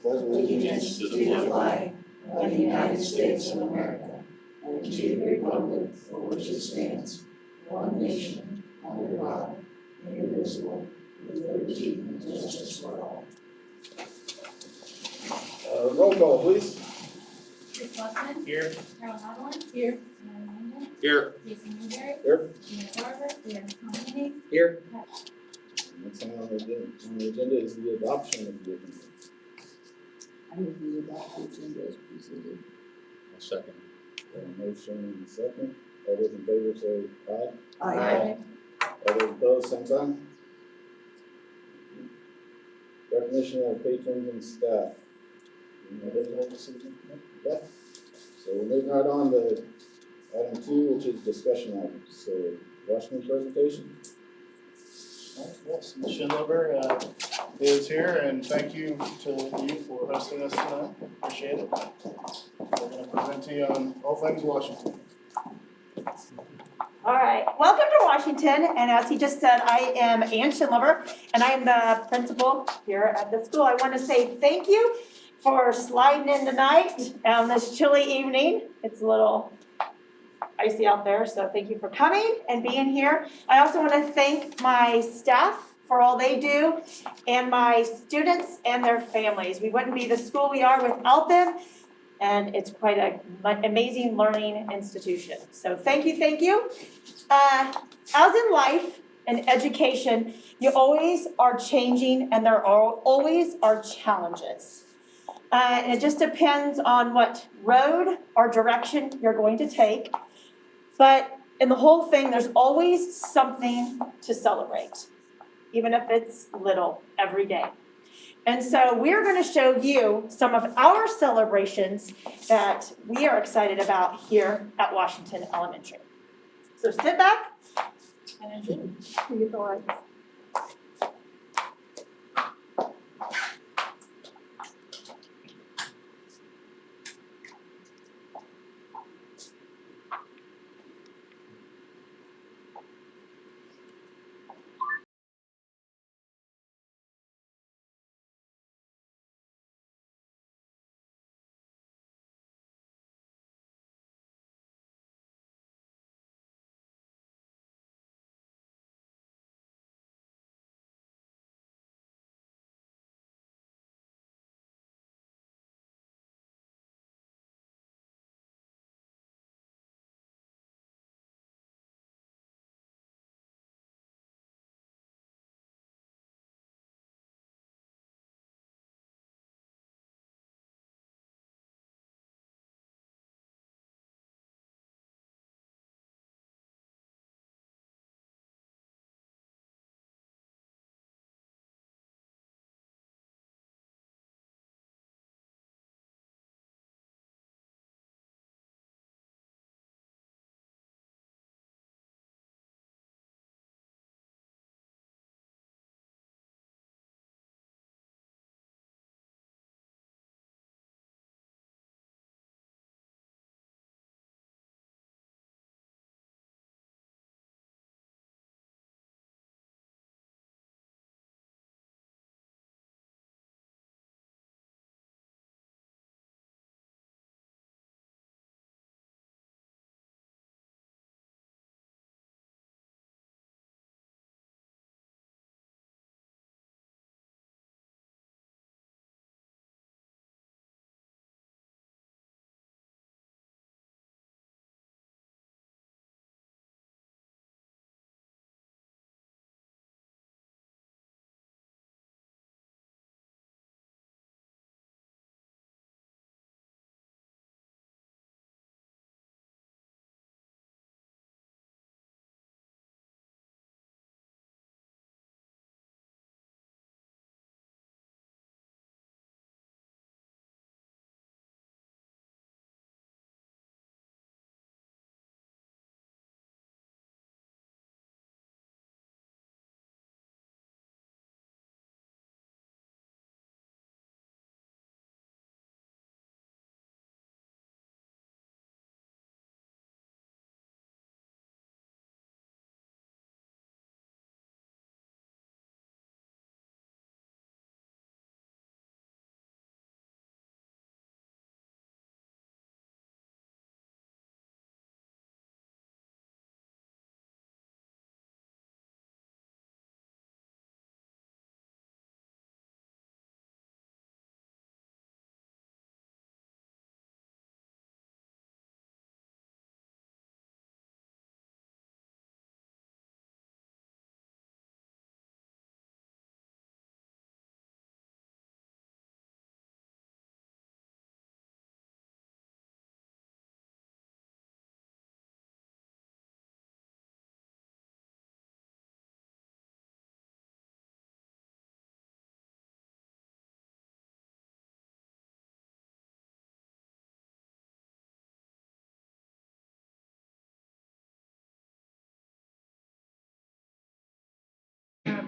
Allegiance to the flag of the United States of America and to the republic for which it stands, one nation, under God, indivisible, with liberty and justice for all. Roll call, please. Chris Westman. Here. Carol Hadwin. Here. Mary Langdon. Here. Jason Newberry. Here. Gina Garber. Here. Tom Henning. Here. Next thing on the agenda is the adoption of the agenda. I move we adopt the agenda as presented. A second. Got a motion and a second. All those in favor say aye. Aye. All those opposed, same sign. Recognition of patrons and staff. Okay. So we're moving right on to item 2, which is discussion items. So, Washington presentation. Yes, Ms. Schindler is here, and thank you to you for hosting us tonight. Appreciate it. We're going to present to you on all things Washington. All right, welcome to Washington, and as he just said, I am Ann Schindler, and I am the principal here at the school. I want to say thank you for sliding in tonight on this chilly evening. It's a little icy out there, so thank you for coming and being here. I also want to thank my staff for all they do, and my students and their families. We wouldn't be the school we are without them, and it's quite an amazing learning institution. So thank you, thank you. As in life and education, you always are changing, and there are always are challenges. And it just depends on what road or direction you're going to take. But in the whole thing, there's always something to celebrate, even if it's little, every day. And so we're going to show you some of our celebrations that we are excited about here at Washington Elementary. So sit back and enjoy. Here you go.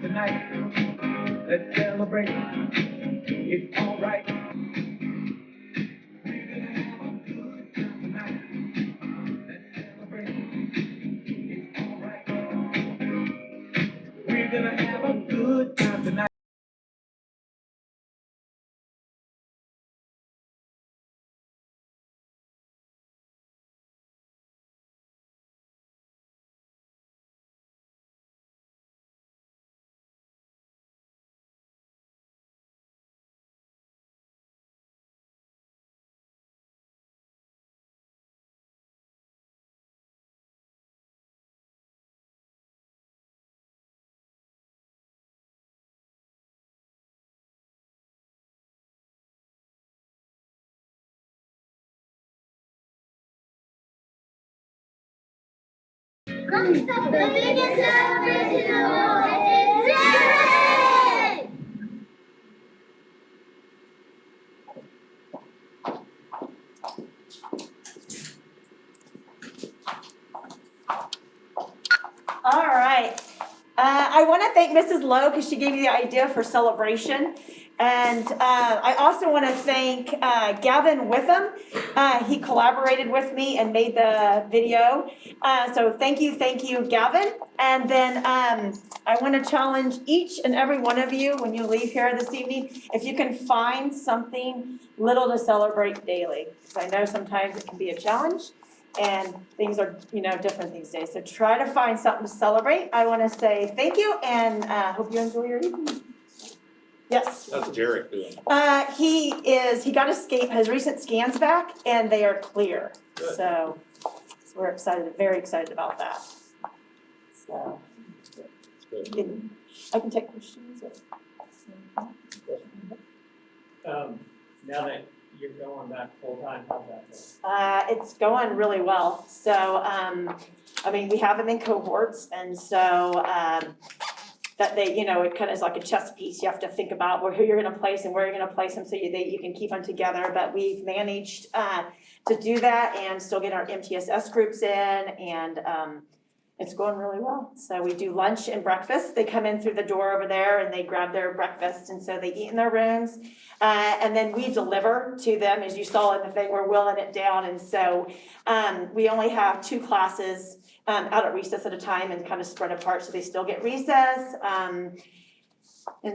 time tonight. Let's celebrate. It's alright. We're gonna have a good time tonight. Let's celebrate. It's alright. We're gonna have a good time tonight. The biggest celebration of all is Jerry! All right. I want to thank Mrs. Lowe because she gave me the idea for celebration. And I also want to thank Gavin Witham. He collaborated with me and made the video. So thank you, Gavin. And then I want to challenge each and every one of you when you leave here this evening, if you can find something little to celebrate daily. Because I know sometimes it can be a challenge. And things are, different these days. So try to find something to celebrate. I want to say thank you and hope you enjoy your evening. Yes. How's Jarek doing? He got his recent scans back and they are clear. Good. So we're very excited about that. So Good. I can take questions. Now that you're going back full-time, how's that going? It's going really well. So, we have them in cohorts and so, that they, it kind of is like a chess piece. You have to think about who you're gonna place and where you're gonna place them so you can keep them together. But we've managed, to do that and still get our MTSS groups in and, it's going really well. So we do lunch and breakfast. They come in through the door over there and they grab their breakfast and so they eat in their rooms. And then we deliver to them, as you saw in the thing, we're wheeling it down. And so we only have 2 classes out at recess at a time and kind of spread apart so they still get recess. And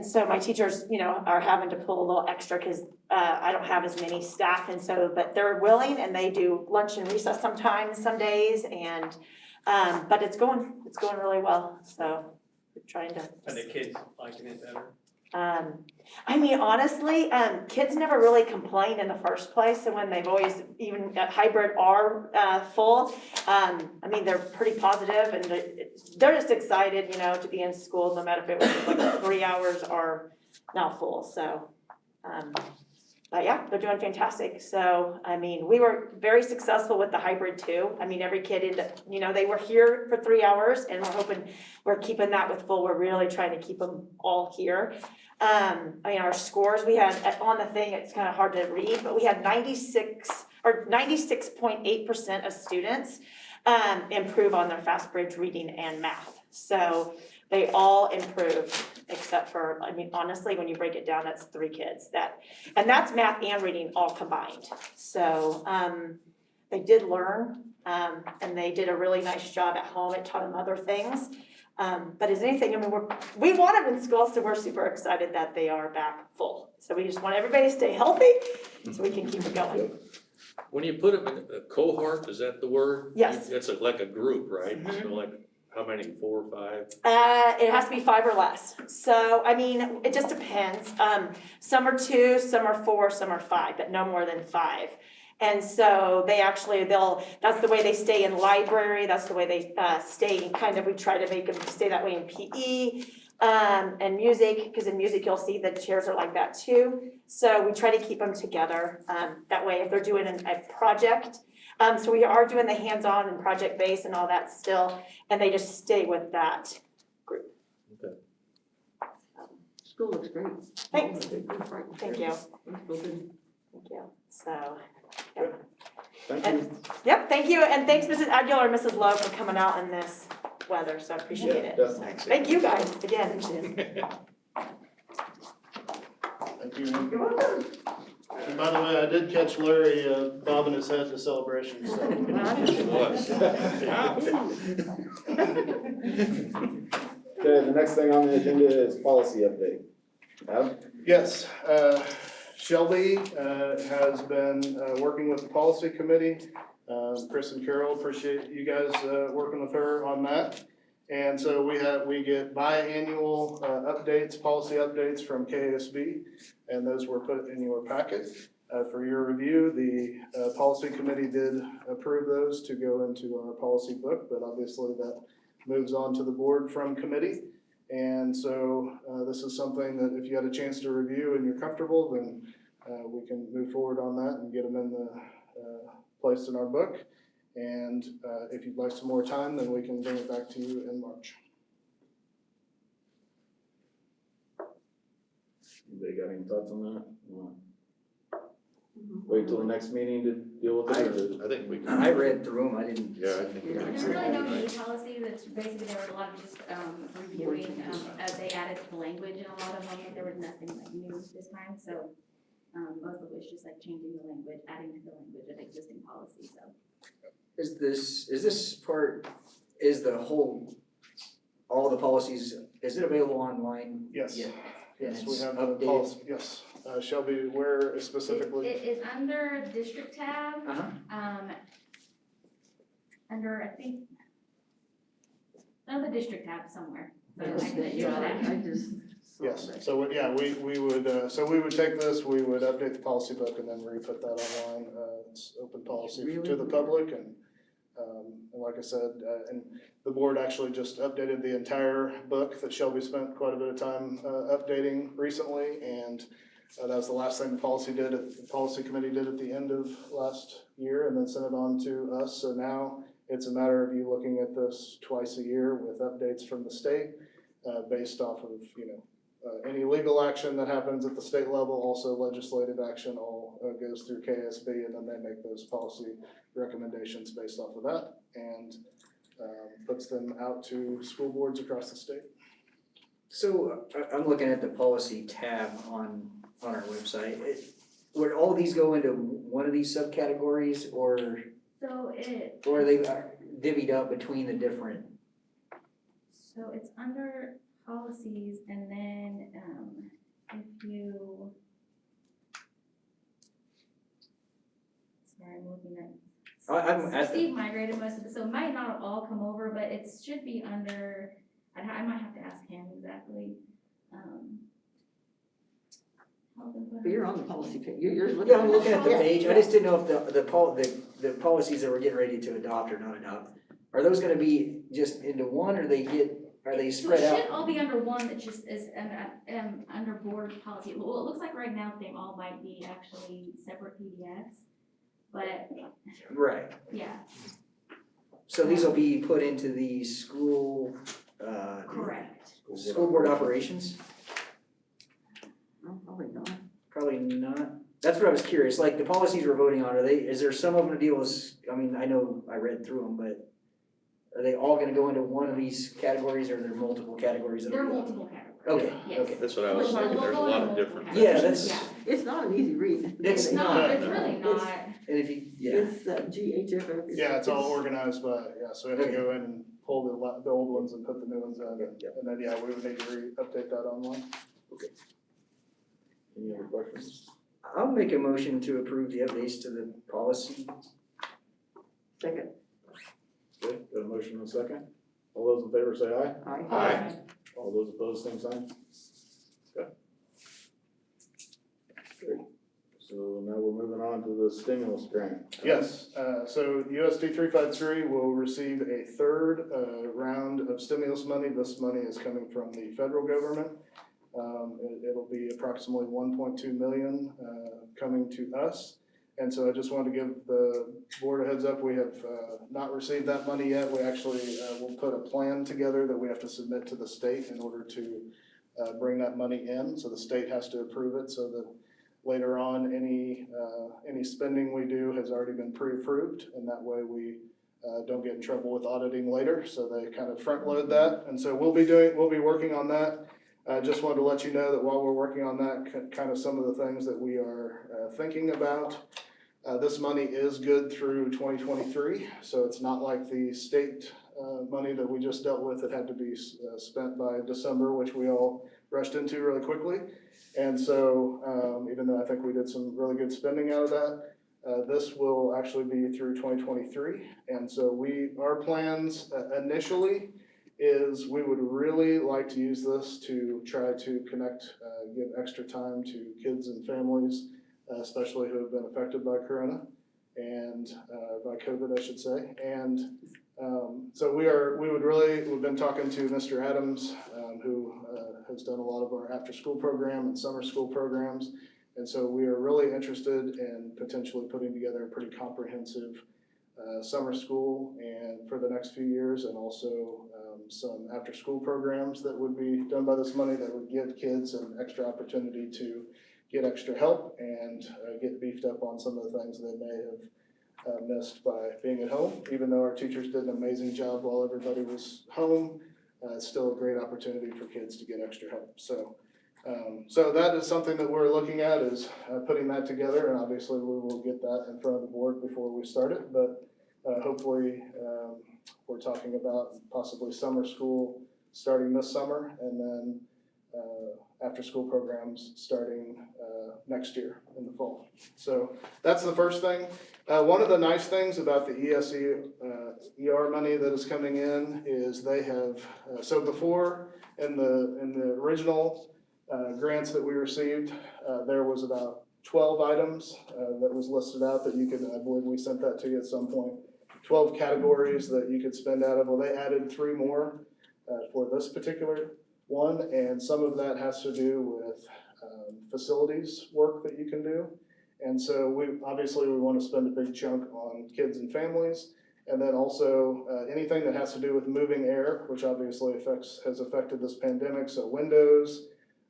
so my teachers, are having to pull a little extra because I don't have as many staff. And so, but they're willing and they do lunch and recess sometimes, some days. And but it's going really well, so we're trying to. Are the kids liking it better? Honestly, kids never really complain in the first place, and when they've always, even at hybrid are full, they're pretty positive and they're just excited, to be in school, no matter if it was like 3 hours or now full, so. But yeah, they're doing fantastic. So, we were very successful with the hybrid too. Every kid they were here for 3 hours and we're keeping that with full. We're really trying to keep them all here. Our scores we had on the thing, it's kind of hard to read, but we had 96.8% of students improve on their FastBridge reading and math. So they all improved, except for, honestly, when you break it down, that's 3 kids and that's math and reading all combined. So, they did learn, and they did a really nice job at home. It taught them other things. But as anything, we want them in school, so we're super excited that they are back full. So we just want everybody to stay healthy so we can keep it going. When you put them in a cohort, is that the word? Yes. That's like a group, right? Mhm. So like, how many, 4 or 5? It has to be 5 or less. So, it just depends. Some are 2, some are 4, some are 5, but no more than 5. And so that's the way they stay in library, that's the way they stay we try to make them stay that way in PE, and music, because in music you'll see the chairs are like that too. So we try to keep them together, that way if they're doing a project, so we are doing the hands-on and project-based and all that still, and they just stay with that group. Okay. School looks great. Thanks. Thank Thank you. Thank you. So, yep. Thank you. Yep, thank you, and thanks Mrs. Aguilar and Mrs. Love for coming out on this. weather, so I appreciate it. Definitely. Thank you guys again. Thank you. And by the way, I did catch Larry bobbing his head to celebration, so. It was. Okay, the next thing on the agenda is policy update. Adam? Yes, Shelby has been working with the policy committee. Chris and Carol, appreciate you guys working with her on that. And so we get biannual updates, policy updates from KASB, and those were put in your packet for your review. The policy committee did approve those to go into our policy book, but obviously that moves on to the board from committee. And so this is something that if you had a chance to review and you're comfortable, then we can move forward on that and get them in the placed in our book. And if you'd like some more time, then we can bring it back to you in March. Anybody got any thoughts on that? Wait till the next meeting to deal with it, or? I think we can. I read through them, I didn't. Yeah, I think we can. There's really no new policy, that's basically, there was a lot of just, reviewing, as they added the language in a lot of them, but there was nothing like new this time, so. Most of it was just like changing the language, adding to the language of existing policy, so. Is this part, is the whole, all the policies, is it available online? Yes. Yeah. Yes, And we it's have the updated? policy, yes. Shelby, where specifically? It is under district tab, Uh-huh. under, I think, the district tab somewhere. So I Yes, can show yeah, that. I just. saw Yes, that. so yeah, we would, so we would take this, we would update the policy book and then re-put that online. It's open policy to Really? the public and like I said, and the board actually just updated the entire book that Shelby spent quite a bit of time updating recently. And that was the last thing the policy committee did at the end of last year and then sent it on to us. So now it's a matter of you looking at this twice a year with updates from the state based off of, any legal action that happens at the state level, also legislative action, all goes through KSB, and then they make those policy recommendations based off of that, and puts them out to school boards across the state. So I'm looking at the policy tab on our website. Would all these go into one of these subcategories or So are they divvied up between the different? So it's under policies and then, if you. Sorry, I'm looking at. I'm at the- Steve migrated most of it, so it might not all come over, but it should be under, I might have to ask him exactly. But you're on the policy page, you're looking. Yeah, I'm looking at the Yeah. page. I just didn't know if the policies that we're getting ready to adopt or not adopt, are those gonna be just into one or are they So spread it out? should all be under one that just is, under board policy. Well, it looks like right now they all might be actually separate PDFs, but, Right. yeah, So these will be put into the school, correct. school board operations? No, probably not. Probably not. That's what I was curious, like the policies we're voting on, is there some of them deal with, I mean, I know I read through them, but are they all gonna go into one of these categories or are there multiple categories? There are multiple categories. Okay, Yes. okay. That's what I was thinking, there's a lot of different. Yeah, that's- Yeah, It's not an easy read. It's no, not, it's no. really not. And if you, yeah, It's GHFF. Yeah, it's all organized by, so we have to go in and pull the old ones and put the new ones in, and then, yeah, we would need to update that online. Any other questions? I'll make a motion to approve the updates to the policy. Second. Okay, got a motion and a second? All those in favor say aye. Aye. All those opposed, same sign? Okay. Great. So now we're moving on to the stimulus grant. Yes, so USD 353 will receive a third round of stimulus money. This money is coming from the federal government. It'll be approximately 1.2 million coming to us. And so I just wanted to give the board a heads up, we have not received that money yet. We actually will put a plan together that we have to submit to the state in order to bring that money in. So the state has to approve it so that later on, any spending we do has already been pre-approved, and that way we don't get in trouble with auditing later, so they kind of front load that. And so we'll be working on that. I just wanted to let you know that while we're working on that, kind of some of the things that we are thinking about. This money is good through 2023, so it's not like the state money that we just dealt with that had to be spent by December, which we all rushed into really quickly. And so even though I think we did some really good spending out of that, this will actually be through 2023. And so our plans initially is we would really like to use this to try to connect, give extra time to kids and families, especially who have been affected by Corona and by COVID, I should say. And so we've been talking to Mr. Adams, who has done a lot of our after-school program and summer school programs. And so we are really interested in potentially putting together a pretty comprehensive summer school and for the next few years, and also some after-school programs that would be done by this money that would give kids an extra opportunity to get extra help and get beefed up on some of the things they may have missed by being at home. Even though our teachers did an amazing job while everybody was home, it's still a great opportunity for kids to get extra help. So that is something that we're looking at, is putting that together, and obviously we will get that in front of the board before we start it, but hopefully we're talking about possibly summer school starting this summer, and then after school programs starting next year in the fall. So that's the first thing. One of the nice things about the ESE ER money that is coming in is they have, so before in the original grants that we received, there was about 12 items that was listed out that you could, I believe we sent that to you at some point, 12 categories that you could spend out of. Well, they added 3 more for this particular one, and some of that has to do with facilities work that you can do. And so we want to spend a big chunk on kids and families, and then also anything that has to do with moving air, which obviously has affected this pandemic. So windows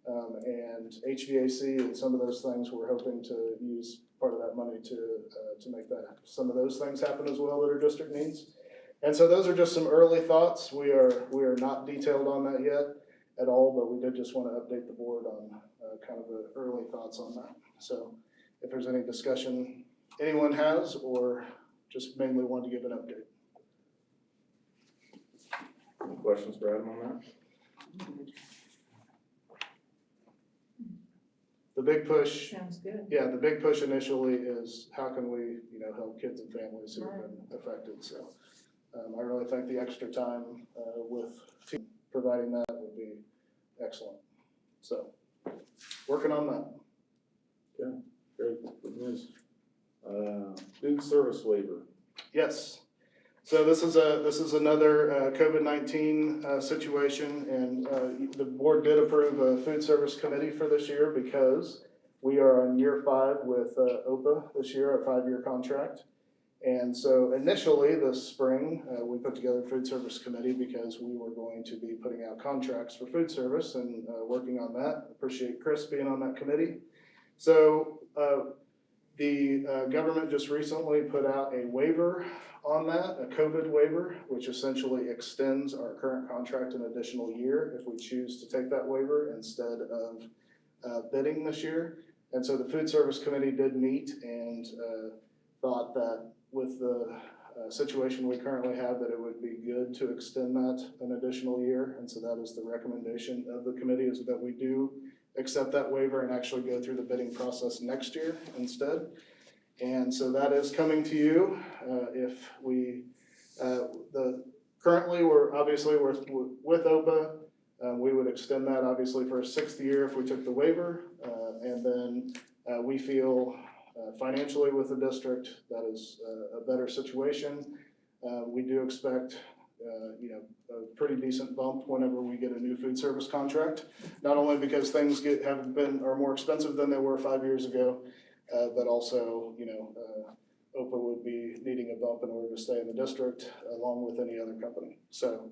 and HVAC and some of those things, we're hoping to use part of that money to make that some of those things happen as well that our district needs. And so those are just some early thoughts. We are not detailed on that yet at all, but we did just want to update the board on kind of the early thoughts on that. So if there's any discussion anyone has, or just mainly want to give an update. Any questions for Adam on that? The big push, Sounds good. yeah, the big push initially is how can we, help kids and families who have been affected. So I really think the extra time with providing that would be excellent. So working on that. Okay, great, good news. Food service waiver. Yes. So this is another COVID-19 situation, and the board did approve a food service committee for this year because we are on year 5 with OPA this year, a 5-year contract. And so initially this spring, we put together a food service committee because we were going to be putting out contracts for food service and working on that. Appreciate Chris being on that committee. So the government just recently put out a waiver on that, a COVID waiver, which essentially extends our current contract an additional year if we choose to take that waiver instead of bidding this year. And so the food service committee did meet and thought that with the situation we currently have, that it would be good to extend that an additional year. And so that is the recommendation of the committee, is that we do accept that waiver and actually go through the bidding process next year instead. And so that is coming to you. If we, currently we're obviously with OPA, we would extend that obviously for a 6th year if we took the waiver. And then we feel financially with the district that is a better situation. We do expect a pretty decent bump whenever we get a new food service contract, not only because things are more expensive than they were 5 years ago, but also, OPA would be needing a bump in order to stay in the district along with any other company. So,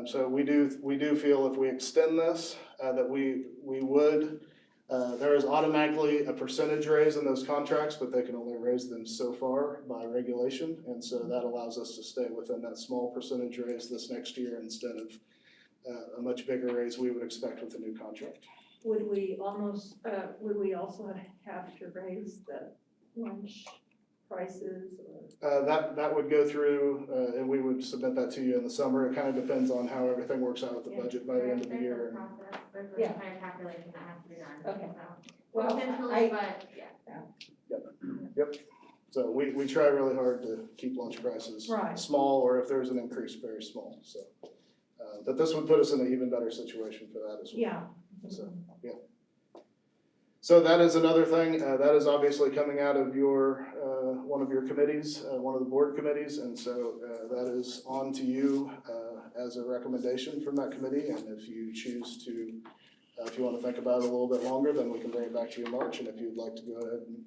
so we do feel if we extend this, that we would There is automatically a percentage raise in those contracts, but they can only raise them so far by regulation. And so that allows us to stay within that small percentage raise this next year instead of a much bigger raise we would expect with a new contract. Would we also have to raise the lunch prices or? That would go through, and we would submit that to you in the summer. It kind of depends on how everything works out with the Yeah. budget by the end of the There's a year. process, there's a Yeah. kind of calculation that has to be done. Okay. So, Well, potentially, but, yeah. So we try really hard to keep lunch prices Right. small, or if there's an increase, very small, so. But this would put us in an even better situation for that as well. Yeah. So, yeah. So that is another thing, that is obviously coming out of your, one of your committees, one of the board committees, and so, that is on to you, as a recommendation from that committee, and if you choose to, if you wanna think about it a little bit longer, then we can bring it back to you in March, and if you'd like to go ahead and,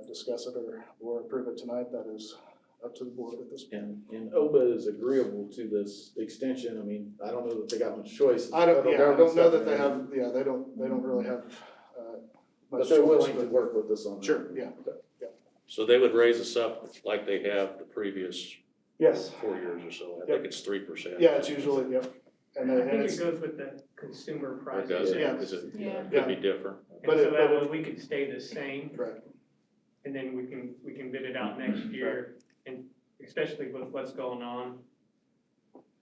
discuss it or approve it tonight, that is up to the board at this point. And OBA is agreeable to this extension. I mean, I don't know that they got much choice. I don't Federal know government that stuff, they right? have, yeah, they don't really have, much But they're choice, willing to but- work with us on that. Sure, yeah. So they would raise us up like they have the previous Yes, 4 years or so. I Yep. think it's 3%. yeah, it's usually, yep. And I then, and think it's, it goes with the consumer price. It does, Yeah. is it, Yeah. could be different. But And so it- that but way we could stay the same, right, and then we can bid it out next year, and especially with what's going on.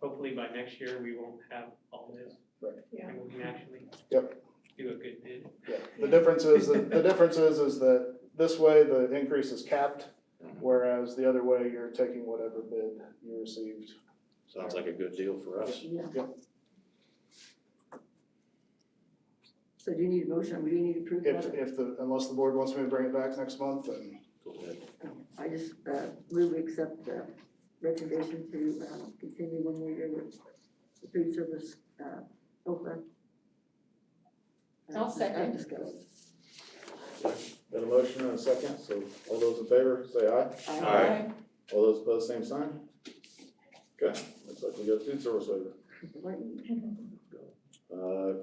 Hopefully by next year, we won't have all this. Right. Yeah. And we can actually Yep. do a good bid. yeah. The difference is, that this way the increase is capped, whereas the other way you're taking whatever bid you received. Sounds like a good deal for us. So do you need a motion, or do you need to approve Unless the board wants me to bring it back next month, then Go ahead. I just move we accept the recommendation to continue 1 more year with the food service OPA. I'll second. Discuss. Got a motion and a second, so all those in favor, say aye. Aye. All those opposed, same sign. Okay, looks like we got a food service waiver.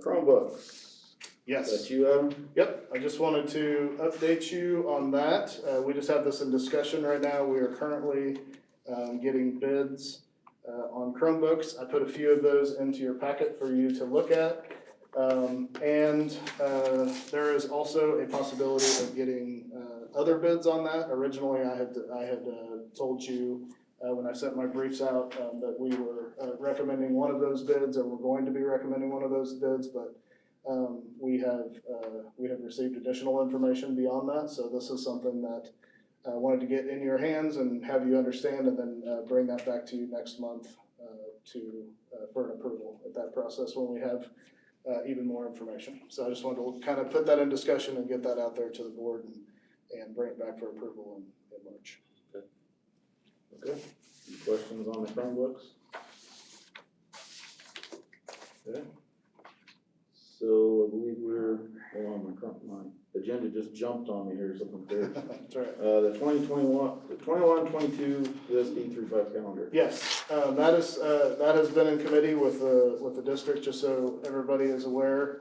Chromebooks, yes. that's you, Adam? Yep, I just wanted to update you on that. We just have this in discussion right now. We are currently getting bids on Chromebooks. I put a few of those into your packet for you to look at. And there is also a possibility of getting other bids on that. Originally, I had told you when I sent my briefs out that we were recommending one of those bids, or we're going to be recommending one of those bids, but we have received additional information beyond that. So this is something that I wanted to get in your hands and have you understand, and then bring that back to you next month for an approval at that process when we have even more information. So I just wanted to kind of put that in discussion and get that out there to the board and bring it back for approval in March. Okay, any questions on the Chromebooks? Okay. So I believe my agenda just jumped on me here, something there. That's right. The 21-22 USD 3.5 calendar. Yes, that has been in committee with the district, just so everybody is aware.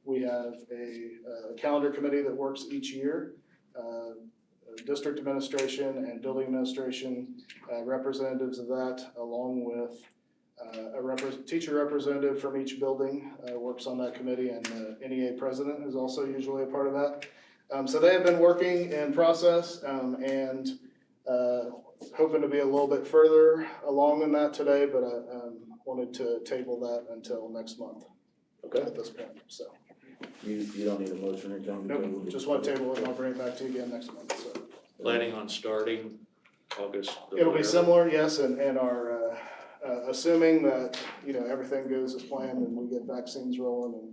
We have a calendar committee that works each year. District administration and building administration, representatives of that, along with a teacher representative from each building works on that committee, and the NEA president is also usually a part of that. So they have been working in process and hoping to be a little bit further along in that today, but I wanted to table that until next month Okay, at this point, so. you don't need a motion or anything? Nope, just want to table it and I'll bring it back to you again next month, so. Planning on starting August. It'll be whatever. similar, yes, and our, assuming that, everything goes as planned and we get vaccines rolling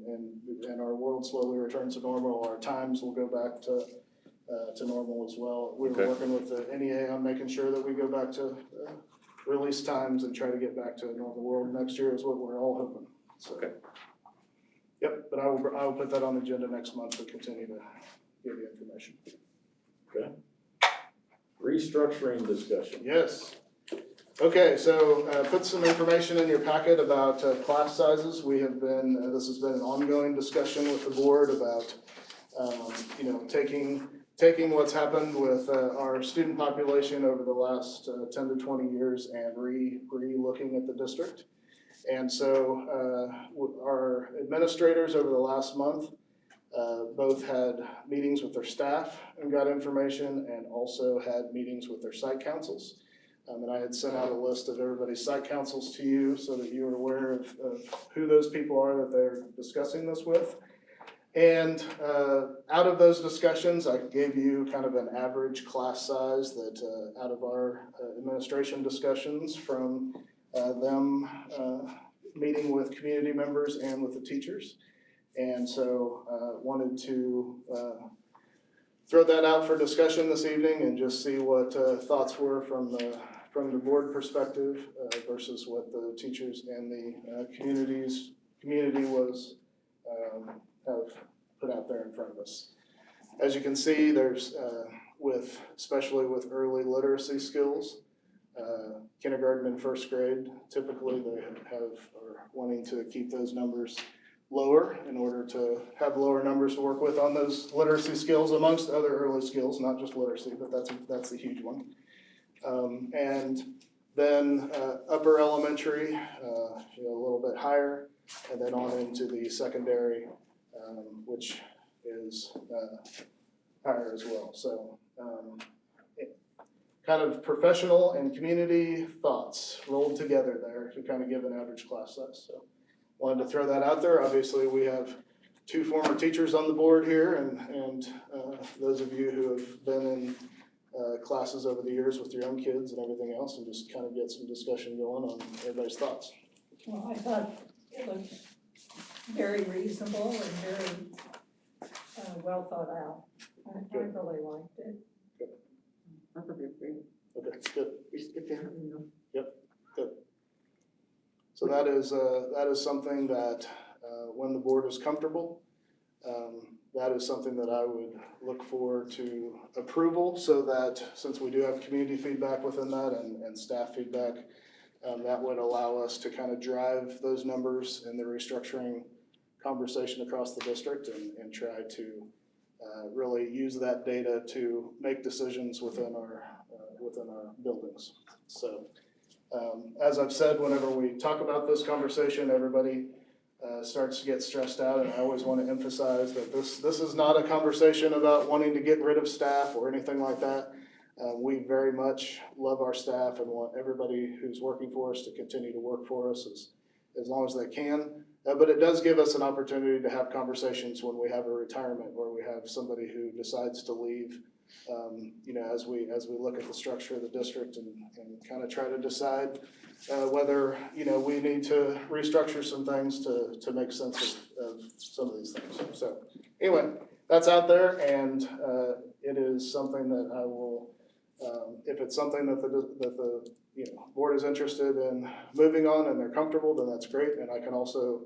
and our world slowly returns to normal, our times will go back to normal as well. We were Okay. working with the NEA on making sure that we go back to release times and try to get back to a normal world next year is what we're all hoping, so. Okay. Yep, but I will put that on the agenda next month to continue to give you information. Restructuring discussion. Yes. Okay, so put some information in your packet about class sizes. We have been, this has been an ongoing discussion with the board about, taking what's happened with our student population over the last 10 to 20 years and re-looking at the district. And so our administrators over the last month both had meetings with their staff and got information, and also had meetings with their site councils. And I had sent out a list of everybody's site councils to you so that you were aware of who those people are that they're discussing this with. And out of those discussions, I gave you kind of an average class size that out of our administration discussions from them meeting with community members and with the teachers. And so wanted to throw that out for discussion this evening and just see what thoughts were from the board perspective versus what the teachers and the community was have put out there in front of us. As you can see, there's especially with early literacy skills, kindergarten and first grade, typically they are wanting to keep those numbers lower in order to have lower numbers to work with on those literacy skills amongst other early skills, not just literacy, but that's a huge one. And then upper elementary, a little bit higher, and then on into the secondary, which is higher as well. So kind of professional and community thoughts rolled together there to kind of give an average class size. So wanted to throw that out there. Obviously, we have 2 former teachers on the board here, and those of you who have been in classes over the years with your own kids and everything else, and just kind of get some discussion going on everybody's thoughts. Well, I thought it looked very reasonable and very well thought out. I really liked it. I thought they were great. Okay, good. Just get there, you know. So that is something that when the board is comfortable, that is something that I would look forward to approval, so that since we do have community feedback within that and staff feedback, that would allow us to kind of drive those numbers in the restructuring conversation across the district and try to really use that data to make decisions within our buildings. So as I've said, whenever we talk about this conversation, everybody starts to get stressed out, and I always want to emphasize that this is not a conversation about wanting to get rid of staff or anything like that. We very much love our staff and want everybody who's working for us to continue to work for us as long as they can. But it does give us an opportunity to have conversations when we have a retirement, or we have somebody who decides to leave. As we look at the structure of the district and kind of try to decide whether we need to restructure some things to make sense of some of these things. So anyway, that's out there, and it is something that I will, if it's something that the board is interested in moving on and they're comfortable, then that's great. And I can also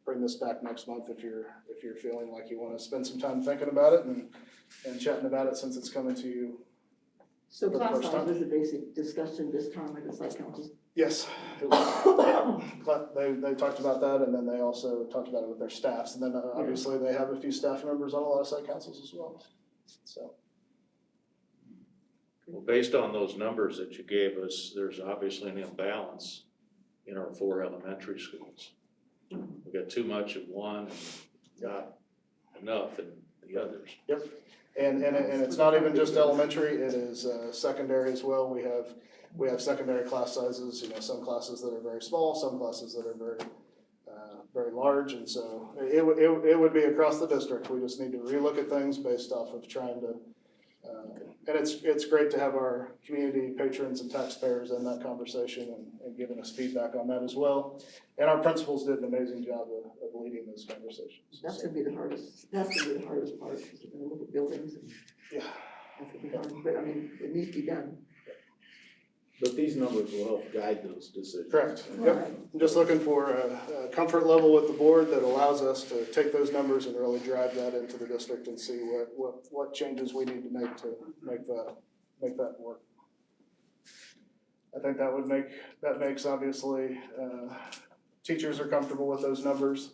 bring this back next month if you're feeling like you want to spend some time thinking about it and chatting about it, since it's coming to you. So For the class first size time. was a basic discussion this time at the site council. Yes, it was. They talked about that, and then they also talked about it with their staffs, and then obviously they have a few staff members on a lot of site councils as well. So Well, based on those numbers that you gave us, there's obviously an imbalance in our 4 elementary schools. We got too much of one and got enough in the others. Yep, and it's not even just elementary, it is secondary as well. We have secondary class sizes, some classes that are very small, some classes that are very large, and so it would be across the district. We just need to relook at things based off of trying to, and it's great to have our community patrons and taxpayers in that conversation and giving us feedback on that as well. And our principals did an amazing job of leading those conversations. That's gonna be the hardest part, because you're gonna look at buildings and Yeah. that's gonna be hard, but I mean, it needs to be done. But these numbers will help guide those decisions. Correct, yep. I'm just looking for a comfort level with the board that allows us to take those numbers and really drive that into the district and see what changes we need to make that work. I think that makes obviously, teachers are comfortable with those numbers.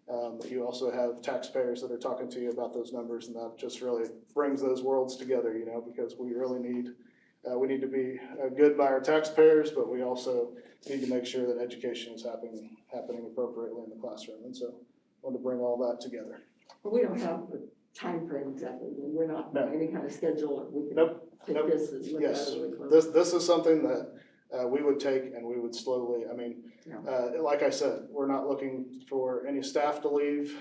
But you also have taxpayers that are talking to you about those numbers, and that just really brings those worlds together, you know, because we really need, we need to be good by our taxpayers, but we also need to make sure that education is happening appropriately in the classroom. And so I want to bring all that together. But we don't have a timeframe exactly, we're not No. on any kind of schedule, or we can Nope, take nope. this and look at Yes. it really close. This is something that we would take and we would slowly, I mean, like I said, we're not looking for any staff to leave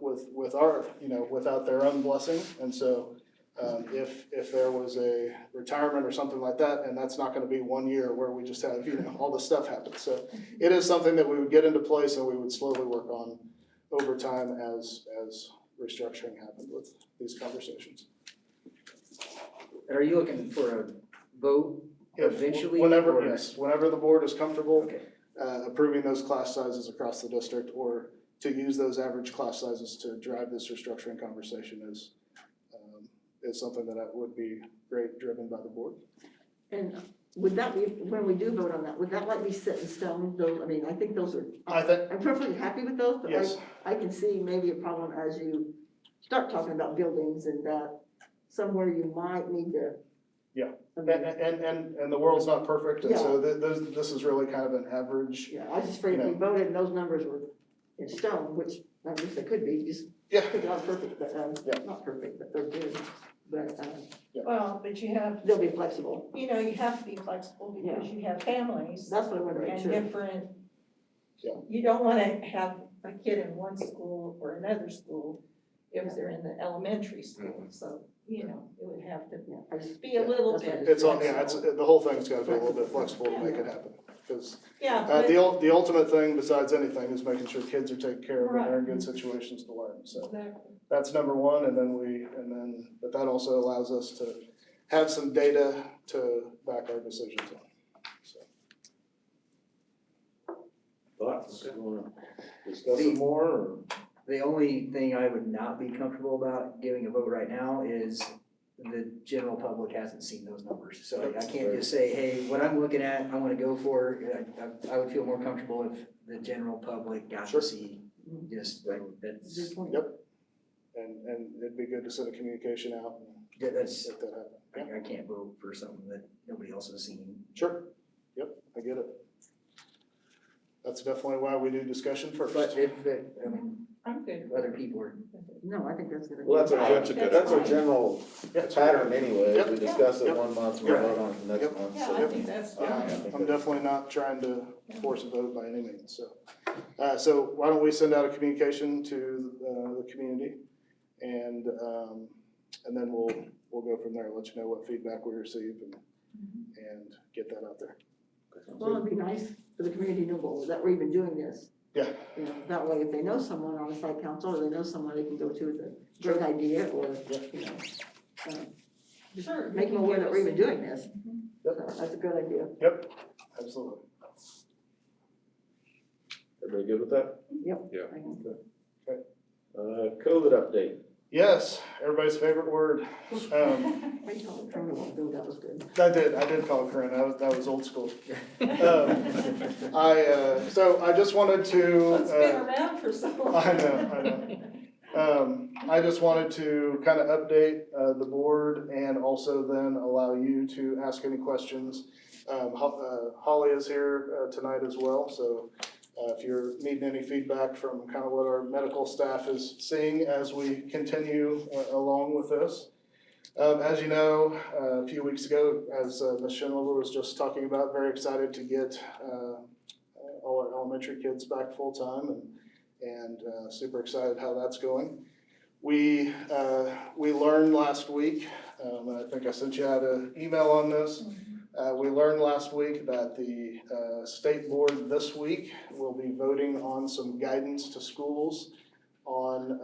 with our, you know, without their own blessing. And so if there was a retirement or something like that, and that's not gonna be 1 year where we just have, you know, all this stuff happen. So it is something that we would get into place and we would slowly work on over time as restructuring happened with these conversations. And are you looking for a vote eventually? Whenever, or- yes, whenever the board is comfortable Okay. approving those class sizes across the district, or to use those average class sizes to drive this restructuring conversation is something that would be great, driven by the board. And would that be, when we do vote on that, would that like be set in stone, those, I mean, I think those are, I think, I'm perfectly happy with those, but yes, I can see maybe a problem as you start talking about buildings and that somewhere you might need to. Yeah. I and, mean, and the world's not perfect, and so this is really kind of an average. yeah, I was just afraid if we voted and those numbers were in stone, which I wish they could be, just, Yeah. they're not perfect, but, Yeah. not perfect, but they're good. But, Well, but you have, they'll be flexible, you know, you have to be flexible because you have families that's what I wanted to make and sure. different. Yeah. You don't wanna have a kid in one school or another school if they're in the elementary school, so, you know, it would have to Yeah, I just. be a little That's what I bit. just- It's on, yeah, the whole thing's gotta be a little bit flexible to make it happen, because Yeah, the ultimate thing besides anything is making sure kids are taken care of and they're in good situations to learn, so. exactly. That's number one, but that also allows us to have some data to back our decisions on, so. Thoughts, you wanna discuss it more, or? The only thing I would not be comfortable about giving a vote right now is the general public hasn't seen those numbers. So I can't just say, hey, what I'm looking at, I wanna go for. I would feel more comfortable if the general public got Sure. to see just like that's, Good point. Yep. And it'd be good to send a communication out and that's, make that happen. I can't vote for something that nobody else has seen. Sure, yep, I get it. That's definitely why we do discussion first. But if, I mean, I'm good. other people are, No, I think that's gonna. Well, that's our general Yeah. pattern anyway, Yep. we discuss it Yep. one month, we Yep. vote on it the Yep. next month, Yeah, so. I think that's Yeah, fine. I'm definitely not trying to force a vote by any means, so. So why don't we send out a communication to the community, and then we'll go from there, let you know what feedback we receive and get that out there. Well, it'd be nice for the community to know that we're even doing this. Yeah. You know, that way, if they know someone on the site council, or they know someone they can go to with a great idea, or, you know, just Sure, you make them can aware give that we're us- even doing this. Yep. So that's a good idea. Yep, absolutely. Everybody good with that? I can- COVID update. Yes, everybody's favorite word. What do you call it, criminal, Bill, that was good. I did call it Corinne, that was old school. So I just wanted to. It's been around for so long. I know. I just wanted to kind of update the board and also then allow you to ask any questions. Holly is here tonight as well, so if you're needing any feedback from kind of what our medical staff is seeing as we continue along with this. As you know, a few weeks ago, as Ms. Schindler was just talking about, very excited to get all our elementary kids back full-time and super excited how that's going. We learned last week, and I think I sent you out an email on this. We learned last week that the state board this week will be voting on some guidance to schools on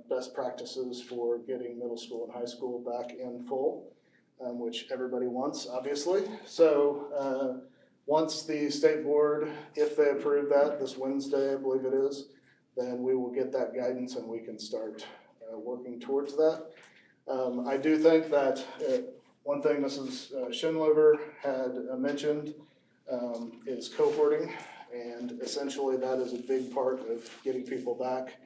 best practices for getting middle school and high school back in full, which everybody wants, obviously. So once the state board, if they approve that this Wednesday, I believe it is, then we will get that guidance and we can start working towards that. I do think that one thing Mrs. Schindler had mentioned is cohorting. And essentially that is a big part of getting people back,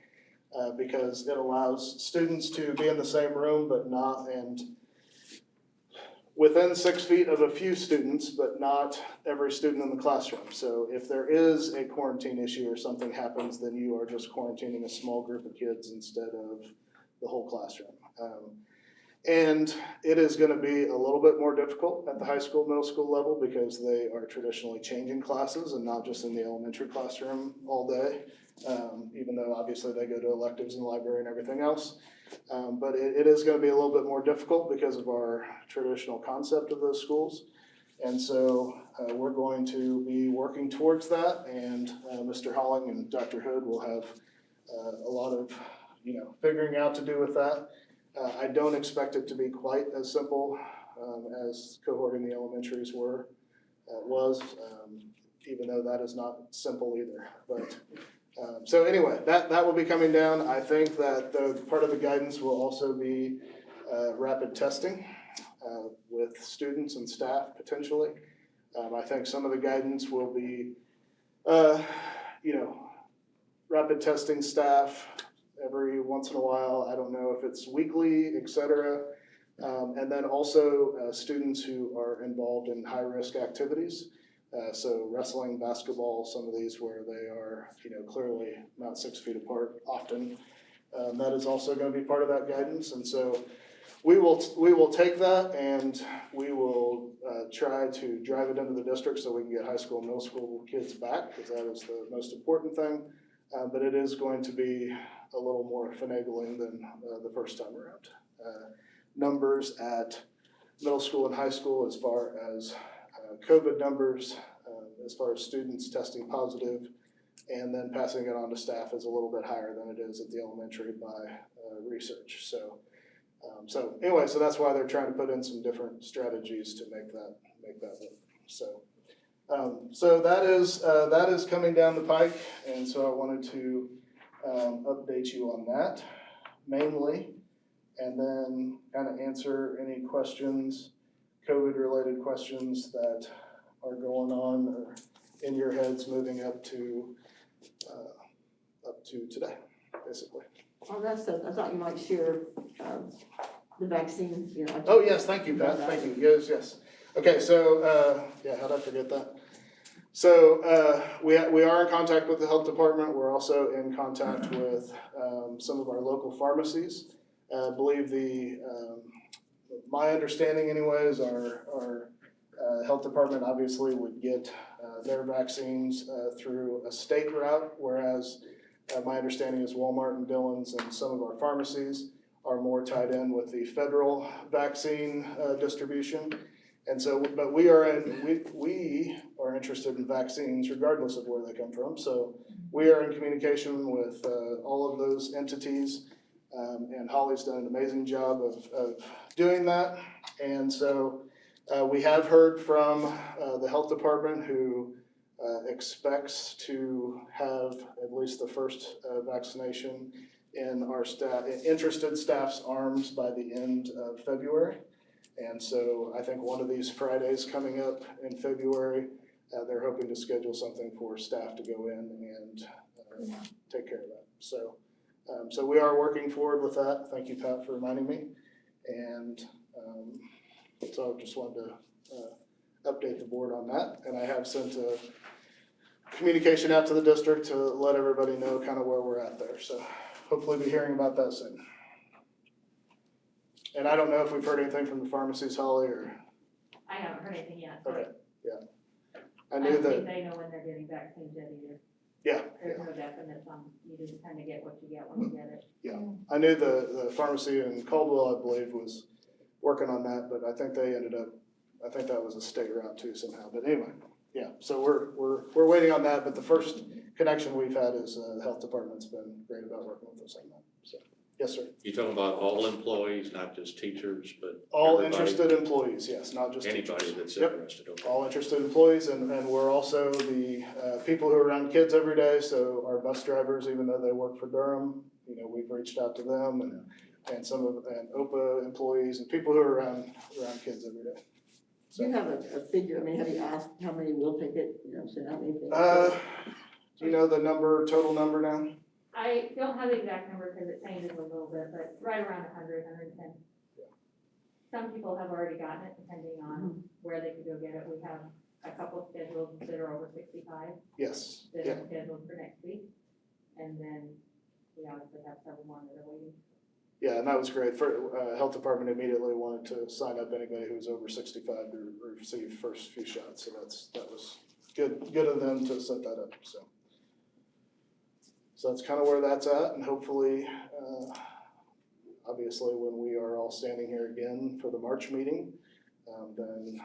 because it allows students to be in the same room but not, and within 6 feet of a few students, but not every student in the classroom. So if there is a quarantine issue or something happens, then you are just quarantining a small group of kids instead of the whole classroom. And it is gonna be a little bit more difficult at the high school, middle school level, because they are traditionally changing classes and not just in the elementary classroom all day. Even though obviously they go to electives in the library and everything else. But it is gonna be a little bit more difficult because of our traditional concept of those schools. And so we're going to be working towards that, and Mr. Holling and Dr. Hood will have a lot of, figuring out to do with that. I don't expect it to be quite as simple as cohorting the elementaries was, even though that is not simple either. But so anyway, that will be coming down. I think that the part of the guidance will also be rapid testing with students and staff potentially. I think some of the guidance will be, rapid testing staff every once in a while. I don't know if it's weekly, et cetera. And then also students who are involved in high-risk activities. So wrestling, basketball, some of these where they are, clearly not 6 feet apart often. That is also going to be part of that guidance. And so we will take that and we will try to drive it into the district so we can get high school and middle school kids back, because that is the most important thing. But it is going to be a little more finagling than the first time around. Numbers at middle school and high school as far as COVID numbers, as far as students testing positive, and then passing it on to staff is a little bit higher than it is at the elementary by research. So anyway, so that's why they're trying to put in some different strategies to make that work. So that is coming down the pike, and so I wanted to update you on that mainly, and then kind of answer any questions, COVID-related questions that are going on or in your heads moving up to today, basically. Oh, that's it. I thought you might share, the vaccine, Oh, yes, thank you, Pat, thank you, yes. Okay, so, how'd I forget that? So, we are in contact with the health department. We're also in contact with some of our local pharmacies. I believe my understanding anyways, our health department obviously would get their vaccines through a state route, whereas my understanding is Walmart and Dillon's and some of our pharmacies are more tied in with the federal vaccine distribution. And so, but we are interested in vaccines regardless of where they come from. So we are in communication with all of those entities, and Holly's done an amazing job of doing that. And so we have heard from the health department, who expects to have at least the first vaccination in our interested staff's arms by the end of February. And so I think one of these Fridays coming up in February, they're hoping to schedule something for staff to go in and take care of that. So we are working forward with that. Thank you, Pat, for reminding me. And so I just wanted to update the board on that. And I have sent a communication out to the district to let everybody know kind of where we're at there. So hopefully be hearing about that soon. And I don't know if we've heard anything from the pharmacies, Holly, or, I haven't heard anything yet, so okay, yeah. I I knew don't that, think they know when they're getting vaccines yet either. yeah, There's no definite, you just kind of get what you get when you get it. I knew the pharmacy in Caldwell, I believe, was working on that, but I think that was a state route too somehow, but anyway, yeah, so we're waiting on that, but the first connection we've had is, the health department's been great about working with us on that, so, yes, sir. You're talking about all employees, not just teachers, but All everybody? interested employees, yes, not just teachers. Anybody that's Yep. interested, okay. All interested employees, and we're also the people who are around kids every day, so our bus drivers, even though they work for Durham, we've reached out to them, and OPA employees, and people who are around kids every day. Do you have a figure, I mean, have you asked how many will take it, you know, so how many things? Do you know the total number now? I don't have the exact number because it changes a little bit, but right around 100, 110. Some people have already gotten it depending on where they could go get it. We have a couple scheduled that are over 65 Yes, that yeah, are scheduled for next week. And then we obviously have several more that are waiting. yeah, and that was great. Health department immediately wanted to sign up anybody who was over 65 to receive first few shots, so that was good of them to set that up, so. So that's kind of where that's at, and hopefully, obviously, when we are all standing here again for the March meeting, then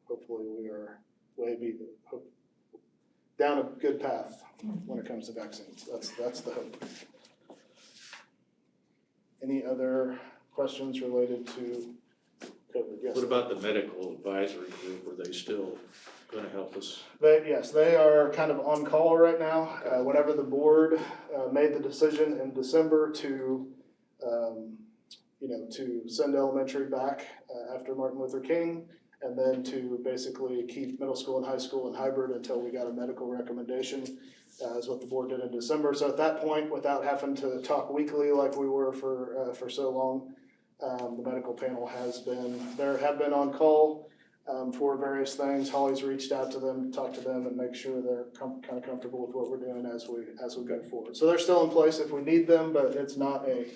hopefully we are down a good path when it comes to vaccines. That's the hope. Any other questions related to COVID? Yes. What about the medical advisory group? Are they still gonna help us? Yes, they are kind of on call right now. Whenever the board made the decision in December to, to send elementary back after Martin Luther King, and then to basically keep middle school and high school in hybrid until we got a medical recommendation, is what the board did in December. So at that point, without having to talk weekly like we were for so long, the medical panel have been on call for various things. Holly's reached out to them, talked to them, and make sure they're kind of comfortable with what we're doing as we go forward. So they're still in place if we need them, but it's not a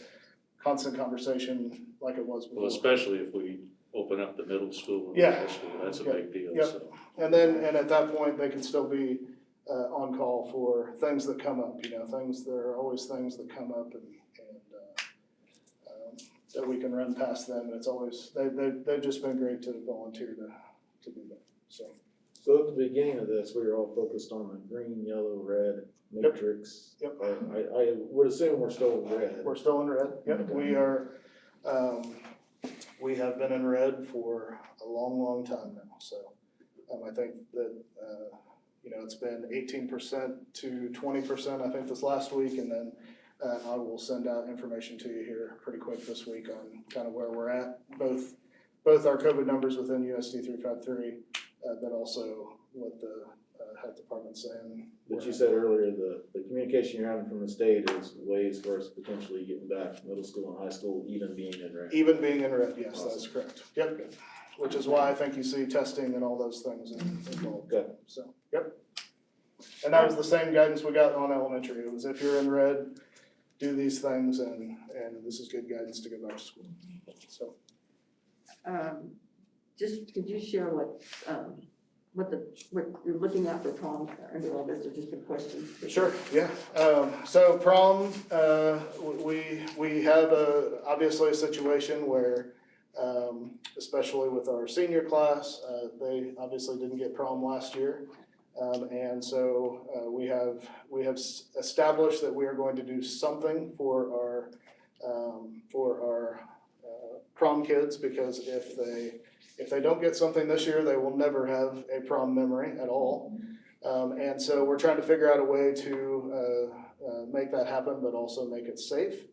constant conversation like it was before. Well, especially if we open up the middle school and the Yeah. high school, that's a Yep. big deal, Yep. so. And at that point, they can still be on call for things that come up, there are always things that come up and that we can run past them, and it's always, they've just been great to volunteer to do that, so. So at the beginning of this, we were all focused on the green, yellow, red matrix. Yep. I would assume we're still red. We're still in red, yep, Okay. we are, we have been in red for a long time now, so. I think that, it's been 18% to 20%, I think, this last week, and then I will send out information to you here pretty quick this week on kind of where we're at, both our COVID numbers within USD 353, but also what the health department's saying. But you said earlier, the communication you're having from the state is ways for us potentially getting back to middle school and high school, even being in red. Even being in red, yes, that's correct. Yep, which is why I think you see testing and all those things involved. Okay. So, yep. And that was the same guidance we got on elementary. It was if you're in red, do these things, and this is good guidance to go back to school. So, Just, could you share what you're looking at for prom under all this, or just a question? sure, yeah. So prom, we have obviously a situation where, especially with our senior class, they obviously didn't get prom last year. And so we have established that we are going to do something for our prom kids, because if they don't get something this year, they will never have a prom memory at all. And so we're trying to figure out a way to make that happen, but also make it safe.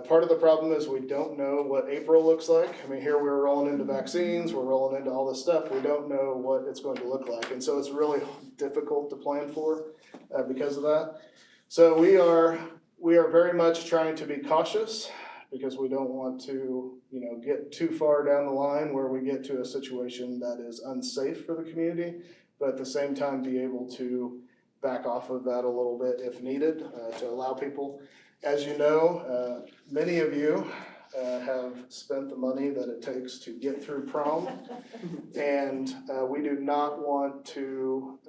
Part of the problem is we don't know what April looks like. I mean, here we're rolling into vaccines, we're rolling into all this stuff. We don't know what it's going to look like. And so it's really difficult to plan for because of that. So we are very much trying to be cautious, because we don't want to, get too far down the line where we get to a situation that is unsafe for the community, but at the same time be able to back off of that a little bit if needed, to allow people. As you know, many of you have spent the money that it takes to get through prom, and we do not want to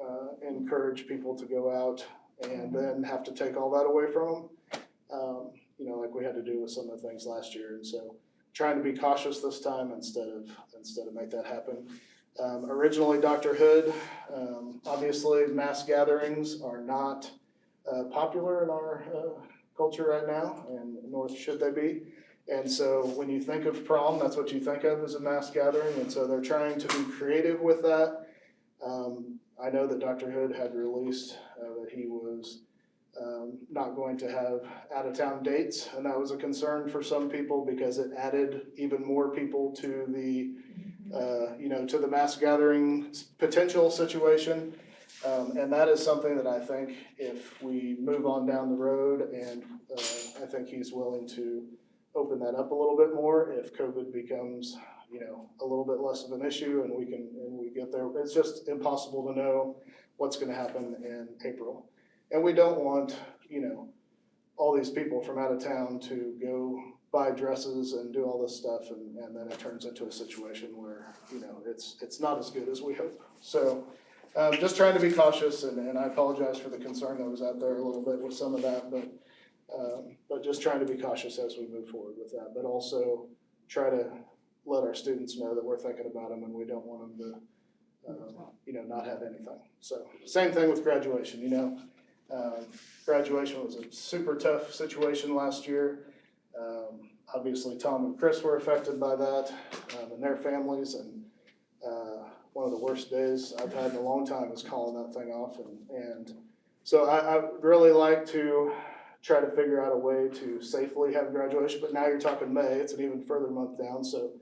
encourage people to go out and then have to take all that away from them, like we had to do with some of the things last year. And so trying to be cautious this time instead of make that happen. Originally, Dr. Hood, obviously mass gatherings are not popular in our culture right now, and nor should they be. And so when you think of prom, that's what you think of as a mass gathering, and so they're trying to be creative with that. I know that Dr. Hood had released that he was not going to have out-of-town dates, and that was a concern for some people because it added even more people to the to the mass gathering potential situation. And that is something that I think if we move on down the road, and I think he's willing to open that up a little bit more if COVID becomes, a little bit less of an issue and we get there. It's just impossible to know what's gonna happen in April. And we don't want, all these people from out of town to go buy dresses and do all this stuff, and then it turns into a situation where, it's not as good as we hope. So, just trying to be cautious, and I apologize for the concern that was out there a little bit with some of that, but just trying to be cautious as we move forward with that, but also try to let our students know that we're thinking about them and we don't want them to, not have anything. So, same thing with graduation, graduation was a super tough situation last year. Obviously, Tom and Chris were affected by that, and their families, and one of the worst days I've had in a long time is calling that thing off, and so I would really like to try to figure out a way to safely have graduation, but now you're talking May, it's an even further month down, so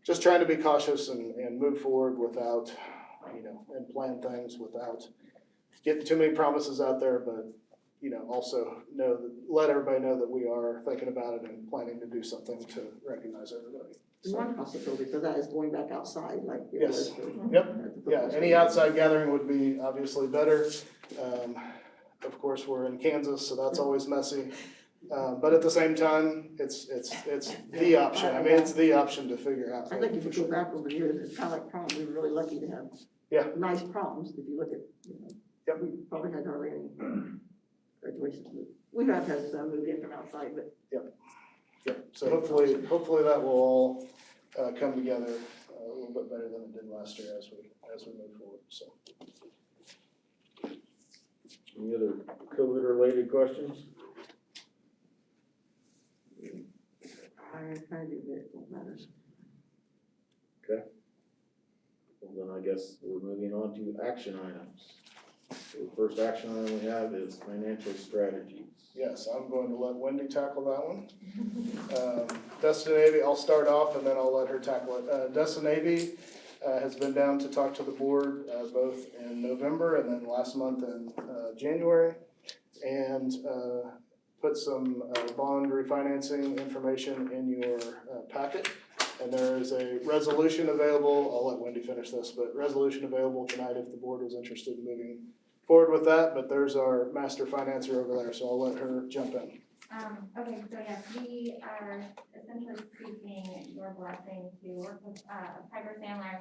just trying to be cautious and move forward without, and plan things without getting too many promises out there, but also let everybody know that we are thinking about it and planning to do something to recognize everybody. One possibility for that is going back outside like it Yes. was for. Yep. Yeah, any outside gathering would be obviously better. Of course, we're in Kansas, so that's always messy. But at the same time, it's the option. I mean, it's the option to figure out. I think if you go back over the years, it's kind of like prom, we were really lucky to have. Yeah. Nice proms, if you look at, Yep. we probably had hardly any graduations. We have had some moved in from outside, but Yeah, so hopefully that will all come together a little bit better than it did last year as we move forward, so. Any other COVID-related questions? I kind of do, but it don't matter. Well, then I guess we're moving on to action items. So the first action item we have is financial strategies. Yes, I'm going to let Wendy tackle that one. Destin Navy, I'll start off and then I'll let her tackle it. Destin Navy has been down to talk to the board both in November and then last month in January, and put some bond refinancing information in your packet. And there is a resolution available, I'll let Wendy finish this, but resolution available tonight if the board is interested in moving forward with that, but there's our master financer over there, so I'll let her jump in. Okay, so yes, we are essentially seeking your blessing to work with, Piper Sandler.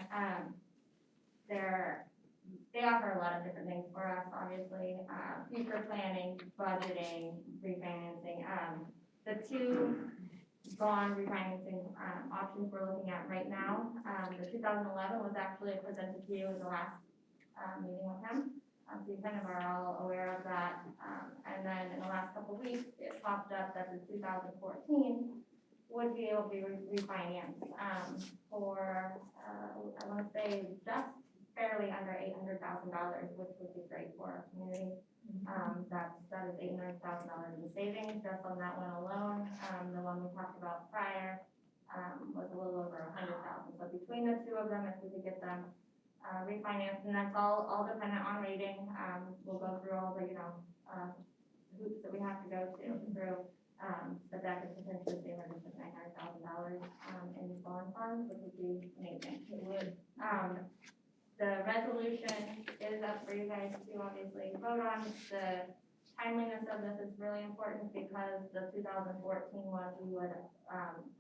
They offer a lot of different things for us, obviously, future planning, budgeting, refinancing. The two bond refinancing, options we're looking at right now, the 2011 was actually presented to you in the last, meeting with him. So you kind of are all aware of that. And then in the last couple of weeks, it popped up that the 2014 would be able to be refinanced for, I want to say, just barely under $800,000, which would be great for our community. That is $800,000 in savings just on that one alone. The one we talked about prior was a little over $100,000. So between the two of them, if we could get them refinanced, and that's all dependent on rating. We'll go through all the, hoops that we have to go through, but that could potentially save us $900,000 in bond funds, which would be amazing. It would. The resolution is up for you guys to obviously vote on. The timeliness of this is really important because the 2014 one, we would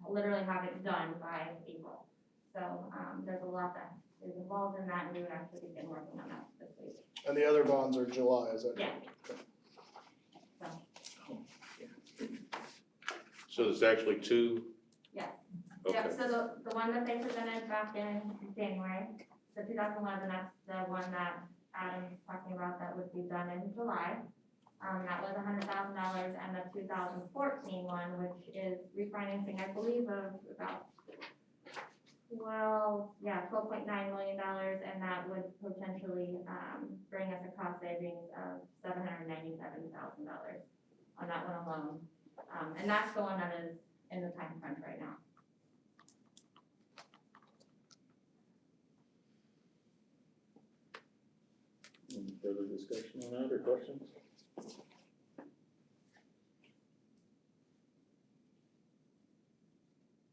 literally have it done by April. So there's a lot that is involved in that, and we would actually begin working on that this week. And the other bonds are July, is that Yeah. correct? So there's actually two? Yeah. Okay. Yeah, so the one that they presented back in January, the 2011, that's the one that Adam's talking about that would be done in July. That was $100,000, and the 2014 one, which is refinancing, I believe, of about $12.9 million, and that would potentially bring us a cost savings of $797,000 on that one alone. And that's the one that is in the time crunch right now. that or questions?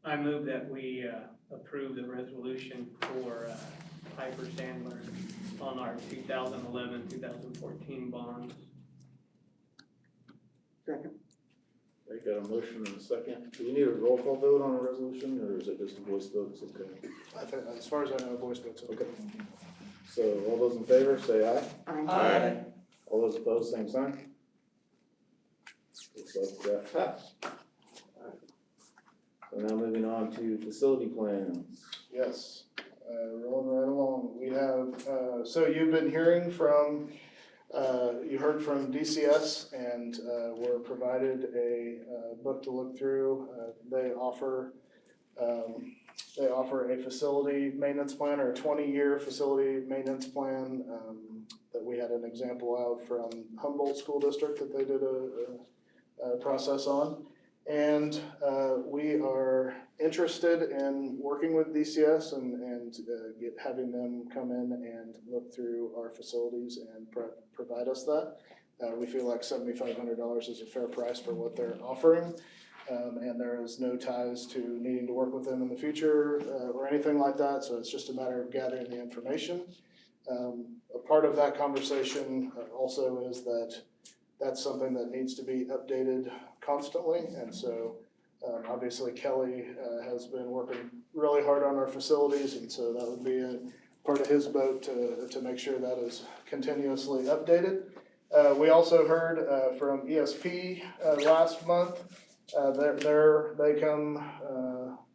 I move that we approve the resolution for Piper Sandler on our 2011, 2014 bonds. Second. Okay, got a motion and a second. Do we need a roll call vote on a resolution, or is it just a voice vote? It's okay. I think, as far as I know, voice votes. Okay. So all those in favor, say aye. Aye. All those opposed, same sign. Looks like that passed. Alright. So now moving on to facility plans. Yes, rolling right along. We have, so you've been hearing from, you heard from DCS and were provided a book to look through. They offer a facility maintenance plan or a 20-year facility maintenance plan that we had an example of from Humboldt School District that they did a process on. And we are interested in working with DCS and having them come in and look through our facilities and provide us that. We feel like $7,500 is a fair price for what they're offering. And there is no ties to needing to work with them in the future or anything like that. So it's just a matter of gathering the information. A part of that conversation also is that that's something that needs to be updated constantly. And so obviously Kelly has been working really hard on our facilities. And so that would be a part of his boat to make sure that is continuously updated. We also heard from ESP last month. They come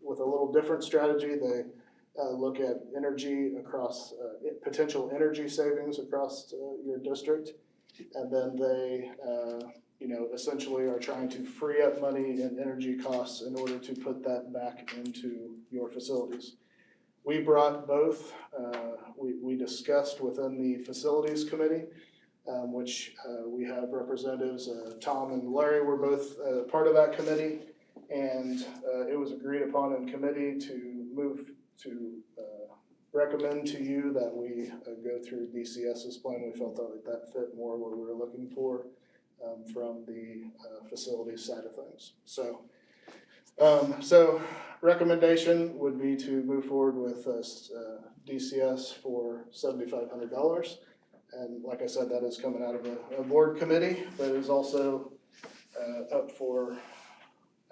with a little different strategy. They look at energy across, potential energy savings across your district. And then they, essentially are trying to free up money in energy costs in order to put that back into your facilities. We brought both, we discussed within the facilities committee, which we have representatives, Tom and Larry were both part of that committee. And it was agreed upon in committee to move to recommend to you that we go through DCS's plan. We felt that fit more what we were looking for from the facilities side of things. So recommendation would be to move forward with DCS for $7,500. And like I said, that is coming out of a board committee that is also up for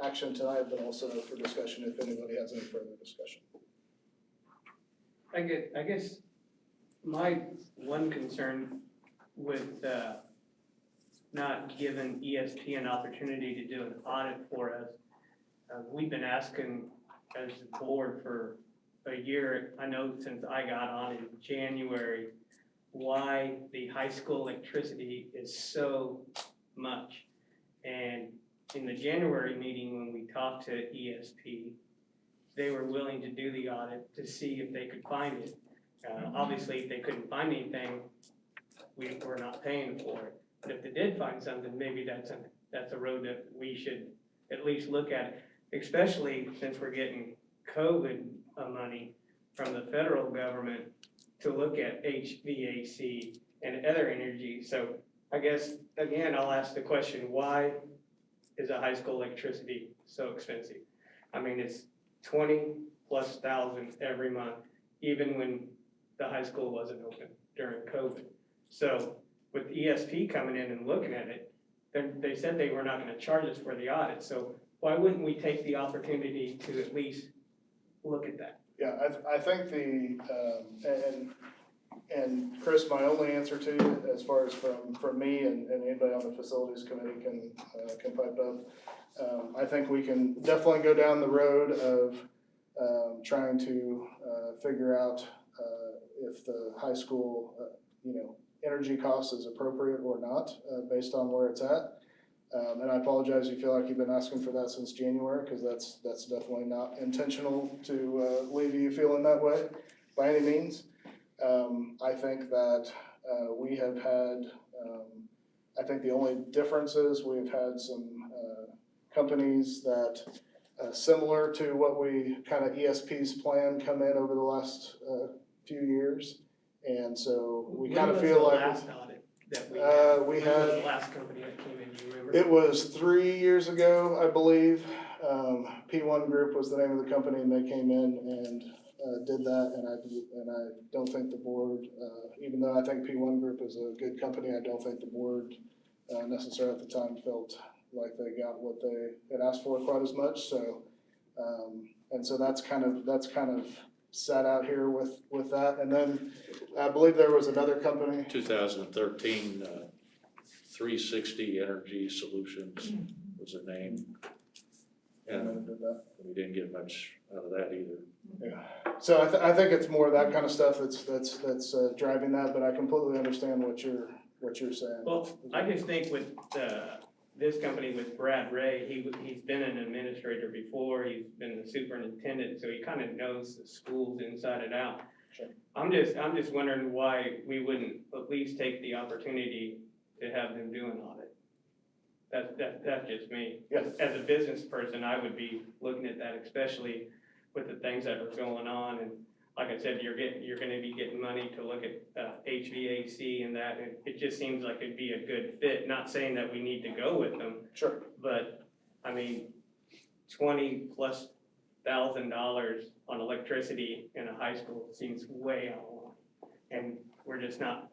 action tonight, but also for discussion if anybody has any further discussion. I guess my one concern with not giving ESP an opportunity to do an audit for us, we've been asking as a board for a year, I know since I got on in January, why the high school electricity is so much. And in the January meeting when we talked to ESP, they were willing to do the audit to see if they could find it. Obviously, if they couldn't find anything, we were not paying for it. But if they did find something, maybe that's a road that we should at least look at, especially since we're getting COVID money from the federal government to look at HVAC and other energy. So I guess, again, I'll ask the question, why is a high school electricity so expensive? I mean, it's 20,000+ every month, even when the high school wasn't open during COVID. So with ESP coming in and looking at it, they said they were not going to charge us for the audit. So why wouldn't we take the opportunity to at least look at that? Yeah, I think and Chris, my only answer to you, as far as from me and anybody on the facilities committee can pipe up, I think we can definitely go down the road of trying to figure out if the high school, energy cost is appropriate or not, based on where it's at. And I apologize, you feel like you've been asking for that since January, because that's definitely not intentional to leave you feeling that way by any means. I think that we have had, I think the only difference is we've had some companies that similar to what we kind of ESP's plan come in over the last few years. And so we kind of feel like. When was the last audit? that we had? We When was had- the last company that came in, do you remember? It was 3 years ago, I believe. P1 Group was the name of the company, and they came in and did that. And I don't think the board, even though I think P1 Group is a good company, I don't think the board necessarily at the time felt like they got what they had asked for quite as much. So, and so that's kind of sat out here with that. And then I believe there was another company. 2013, 360 Energy Solutions was the name. And Did that. we didn't get much out of that either. Yeah, so I think it's more that kind of stuff that's driving that, but I completely understand what you're saying. Well, I just think with, this company with Brad Ray, he's been an administrator before, he's been the superintendent, so he kind of knows the schools inside and out. Sure. I'm just wondering why we wouldn't at least take the opportunity to have them do an audit. That's just me. Yes. As a business person, I would be looking at that, especially with the things that are going on. And like I said, you're gonna be getting money to look at HVAC and that, and it just seems like it'd be a good fit. Not saying that we need to go with them, Sure. but I mean, $20,000+ on electricity in a high school seems way out of line. And we're just not,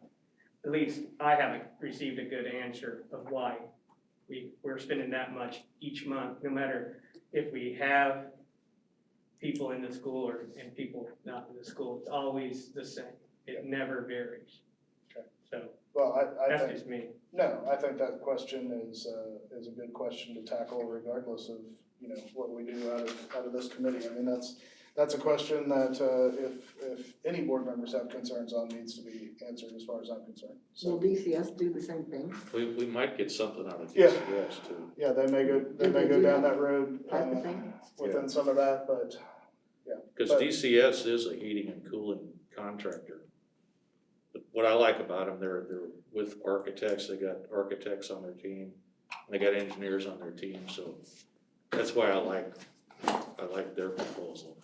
at least I haven't received a good answer of why we're spending that much each month, no matter if we have people in the school and people not in the school. It's always the same. It never varies. Okay. So Well, I that's think, just me. no, I think that question is a good question to tackle regardless of, what we do out of this committee. I mean, that's a question that, if any board members have concerns on, needs to be answered as far as I'm concerned. Will So, DCS do the same thing? We might get something out of Yeah. DCS too. yeah, they may Do they go do down that that road, type of thing? within some of that, but, Because But- DCS is a heating and cooling contractor. But what I like about them, they're with architects, they got architects on their team, they got engineers on their team, so that's why I like their proposal.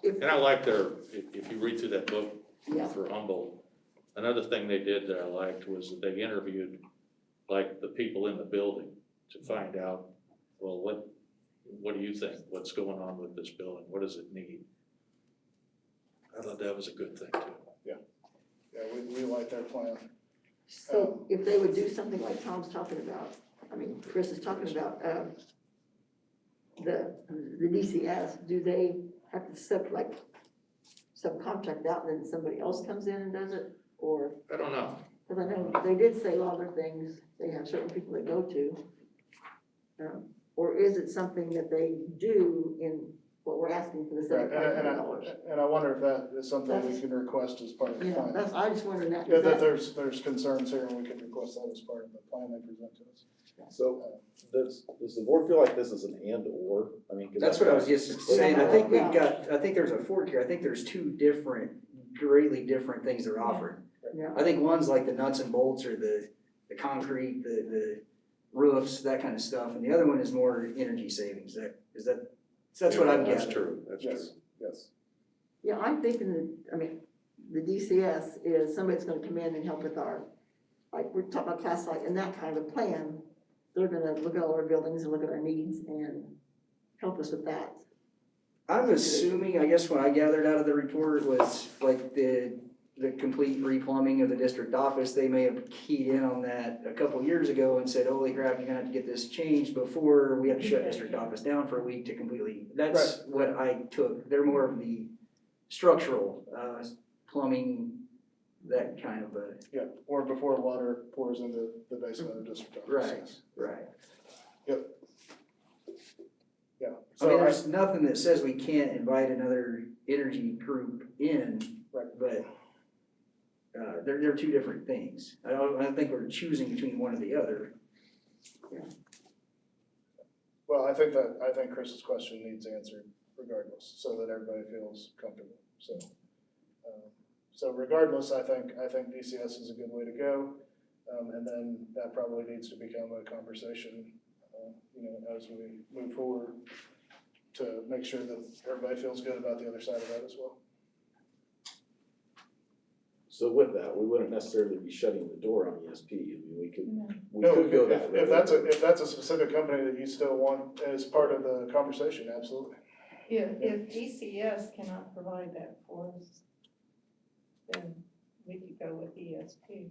If- And I like if you read through that book Yeah. for Humboldt, another thing they did that I liked was that they interviewed like the people in the building to find out, well, what do you think? What's going on with this building? What does it need? I thought that was a good thing too. yeah, we like their plan. So if they would do something like Tom's talking about, I mean, Chris is talking about, the DCS, do they have to subcontract out and then somebody else comes in and does it? Or, I don't know. because I know they did say a lot of things, they have certain people they go to. Or is it something that they do in what we're asking for the Right, $7,500? and I wonder if that is something we can request as part of the Yeah, plan. that's, I just wondering that. Yeah, that there's concerns here, and we could request that as part of the plan they present to us. So, does the board feel like this is an and or? I mean, 'cause That's what I was just saying, I think Yeah. I think there's a fork here, I think there's two greatly different things they're offering. Yeah. I think one's like the nuts and bolts or the concrete, the roofs, that kind of stuff, and the other one is more energy savings, that's what I'm That's getting. true, that's true. Yes. Yeah, I'm thinking that, I mean, the DCS is somebody's gonna come in and help with our, like, we're talking about class size and that kind of a plan. They're gonna look at all our buildings and look at our needs and help us with that. I'm assuming, I guess what I gathered out of the report was like the complete replumbing of the district office, they may have keyed in on that a couple years ago and said, holy crap, you're gonna have to get this changed before we have to shut district office down for a week to completely, that's what I took. They're more of the structural, plumbing, that kind of a. Yeah, or before water pours into the basement of the district office. Right. Yeah. I mean, So there's nothing that says we can't invite another energy group in. Right. But, they're two different things. I don't think we're choosing between one or the other. well, I think Chris's question needs answered regardless, so that everybody feels comfortable, so. So regardless, I think DCS is a good way to go, and then that probably needs to become a conversation, as we move forward to make sure that everybody feels good about the other side of that as well. So with that, we wouldn't necessarily be shutting the door on ESP, I mean, we No, could go that if route. if that's a specific company that you still want as part of the conversation, absolutely. If DCS cannot provide that for us, then we could go with ESP.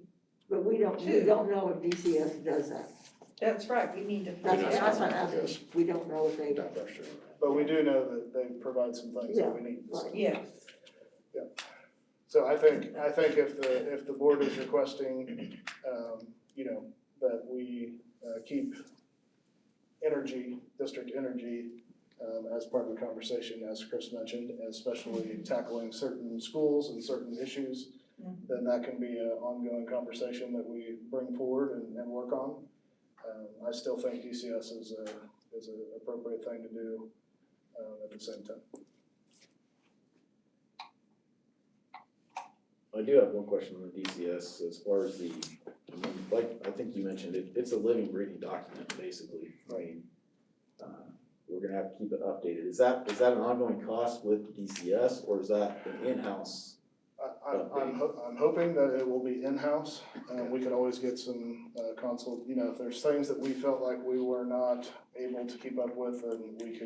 But we don't know if DCS does that. That's right, we need to That's find what out. I'm asking. We don't know if they. Not for sure. But we do know that they provide some things that we need. Right. Yes. So I think if the board is requesting, you know, that we keep district energy, as part of the conversation, as Chris mentioned, especially tackling certain schools and certain issues, then that can be an ongoing conversation that we bring forward and work on. I still think DCS is an appropriate thing to do, at the same time. I do have one question on the DCS as far as like, I think you mentioned it, it's a living, breathing document, basically. I mean, we're gonna have to keep it updated. Is that an ongoing cost with DCS, or is that an in-house? I'm hoping that it will be in-house. We could always get some consult, you know, if there's things that we felt like we were not able to keep up with, then we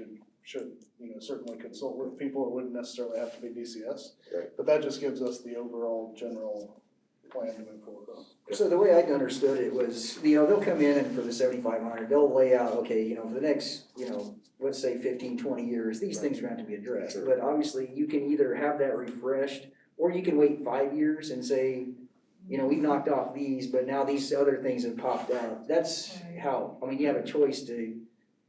should, you know, certainly consult with people. It wouldn't necessarily have to be DCS. Right. But that just gives us the overall general plan to move forward on. So the way I understood it was, you know, they'll come in and for the 7,500, they'll lay out, okay, you know, for the next, you know, let's say 15, 20 years, these things are going to have to be addressed. Sure. But obviously, you can either have that refreshed, or you can wait 5 years and say, you know, we've knocked off these, but now these other things have popped up. That's how, I mean, you have a choice to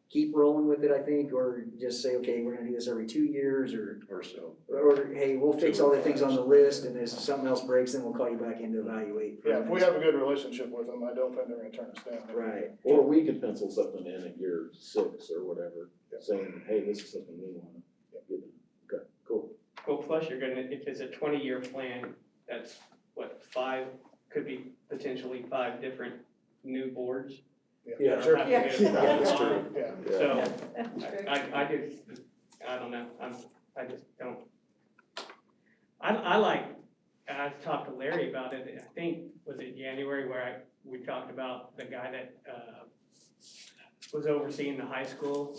keep rolling with it, I think, or just say, okay, we're gonna do this every 2 years, or so. or hey, we'll fix all the things on the list, and if something else breaks, then we'll call you back in to evaluate. Yeah, if we have a good relationship with them, I don't think they're gonna turn us down. Right. Or we could pencil something in at year 6 or whatever, saying, hey, this is something we want to get. Okay, cool. Well, plus you're gonna, if it's a 20-year plan, that's what, could be potentially 5 different new boards. Yeah, that sure. have to get Yeah, voted that's on. true. Yeah. So, That's true. I don't know, I just don't. I talked to Larry about it, I think, was it January, where we talked about the guy that, was overseeing the high school,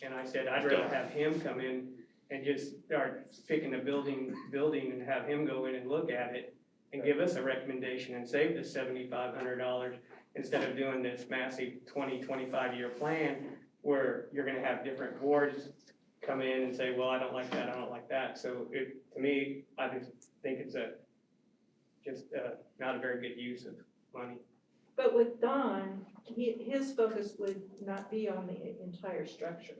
and I said, I'd rather have him come in and just start picking a building and have him go in and look at it and give us a recommendation and save the $7,500 instead of doing this massive 25-year plan where you're gonna have different boards come in and say, well, I don't like that, I don't like that. So to me, I just think it's not a very good use of money. But with Don, his focus would not be on the entire structure.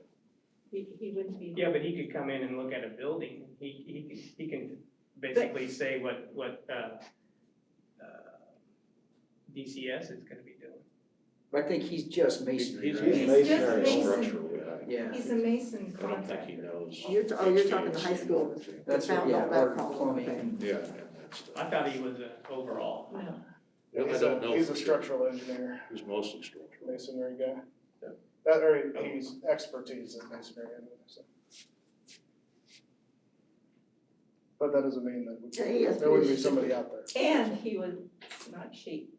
He wouldn't be. Yeah, but he could come in and look at a building. He can basically say what DCS is gonna be doing. I think he's just masonry, He's right? He's masonry just structural, Yeah. He's a mason I don't think he contractor. knows. You're talking the high school. That's Found yeah, out that or problem. plumbing. Yeah, and that's, I thought he was overall. No. I He's don't know he's for a sure. structural engineer, He's mostly structural. masonry guy. Yeah. Or he's expertise in masonry, anyway, so. But that doesn't mean that ESP there wouldn't be is- somebody out there. And he was not cheap.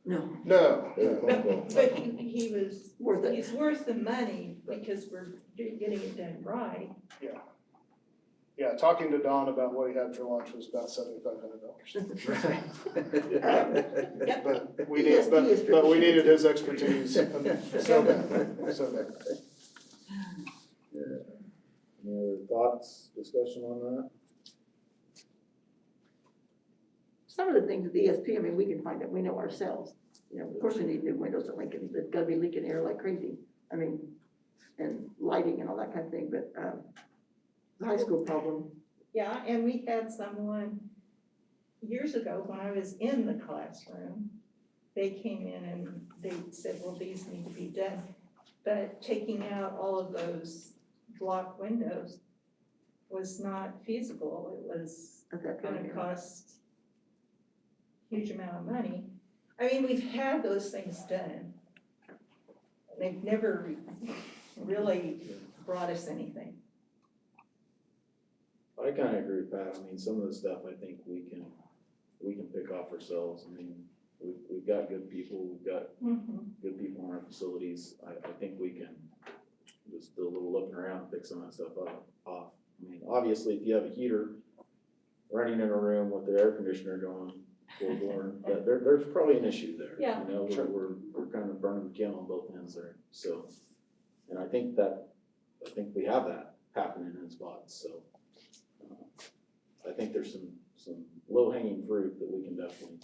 No, No, But he was, worth it. he's worth the money because we're getting it done right. yeah, talking to Don about what he had for lunch was about $7,500. But we need, ESP is but we pretty needed his expertise, so bad, so bad. Any other thoughts, discussion on that? Some of the things with ESP, I mean, we can find out, we know ourselves. You know, of course we need new windows at Lincoln, they've gotta be leaking air like crazy. I mean, and lighting and all that kind of thing, but, the high school problem, Yeah, and we had someone years ago when I was in the classroom, they came in and they said, well, these need to be done. But taking out all of those block windows was not feasible. It was at that time. gonna cost huge amount of money. I mean, we've had those things done. They've never really brought us anything. I kinda agree with Pat, I mean, some of the stuff I think we we can pick off ourselves. I mean, we've got good people, we've got good people in our facilities. I think we can just do a little looking around and pick some of that stuff off. I mean, obviously, if you have a heater running in a room with the air conditioner going full blown, there's probably an issue there. Yeah. You know, we're kind of burning the candle on both ends there, so. And I think we have that happening in spots, so. I think there's some low hanging fruit that we can definitely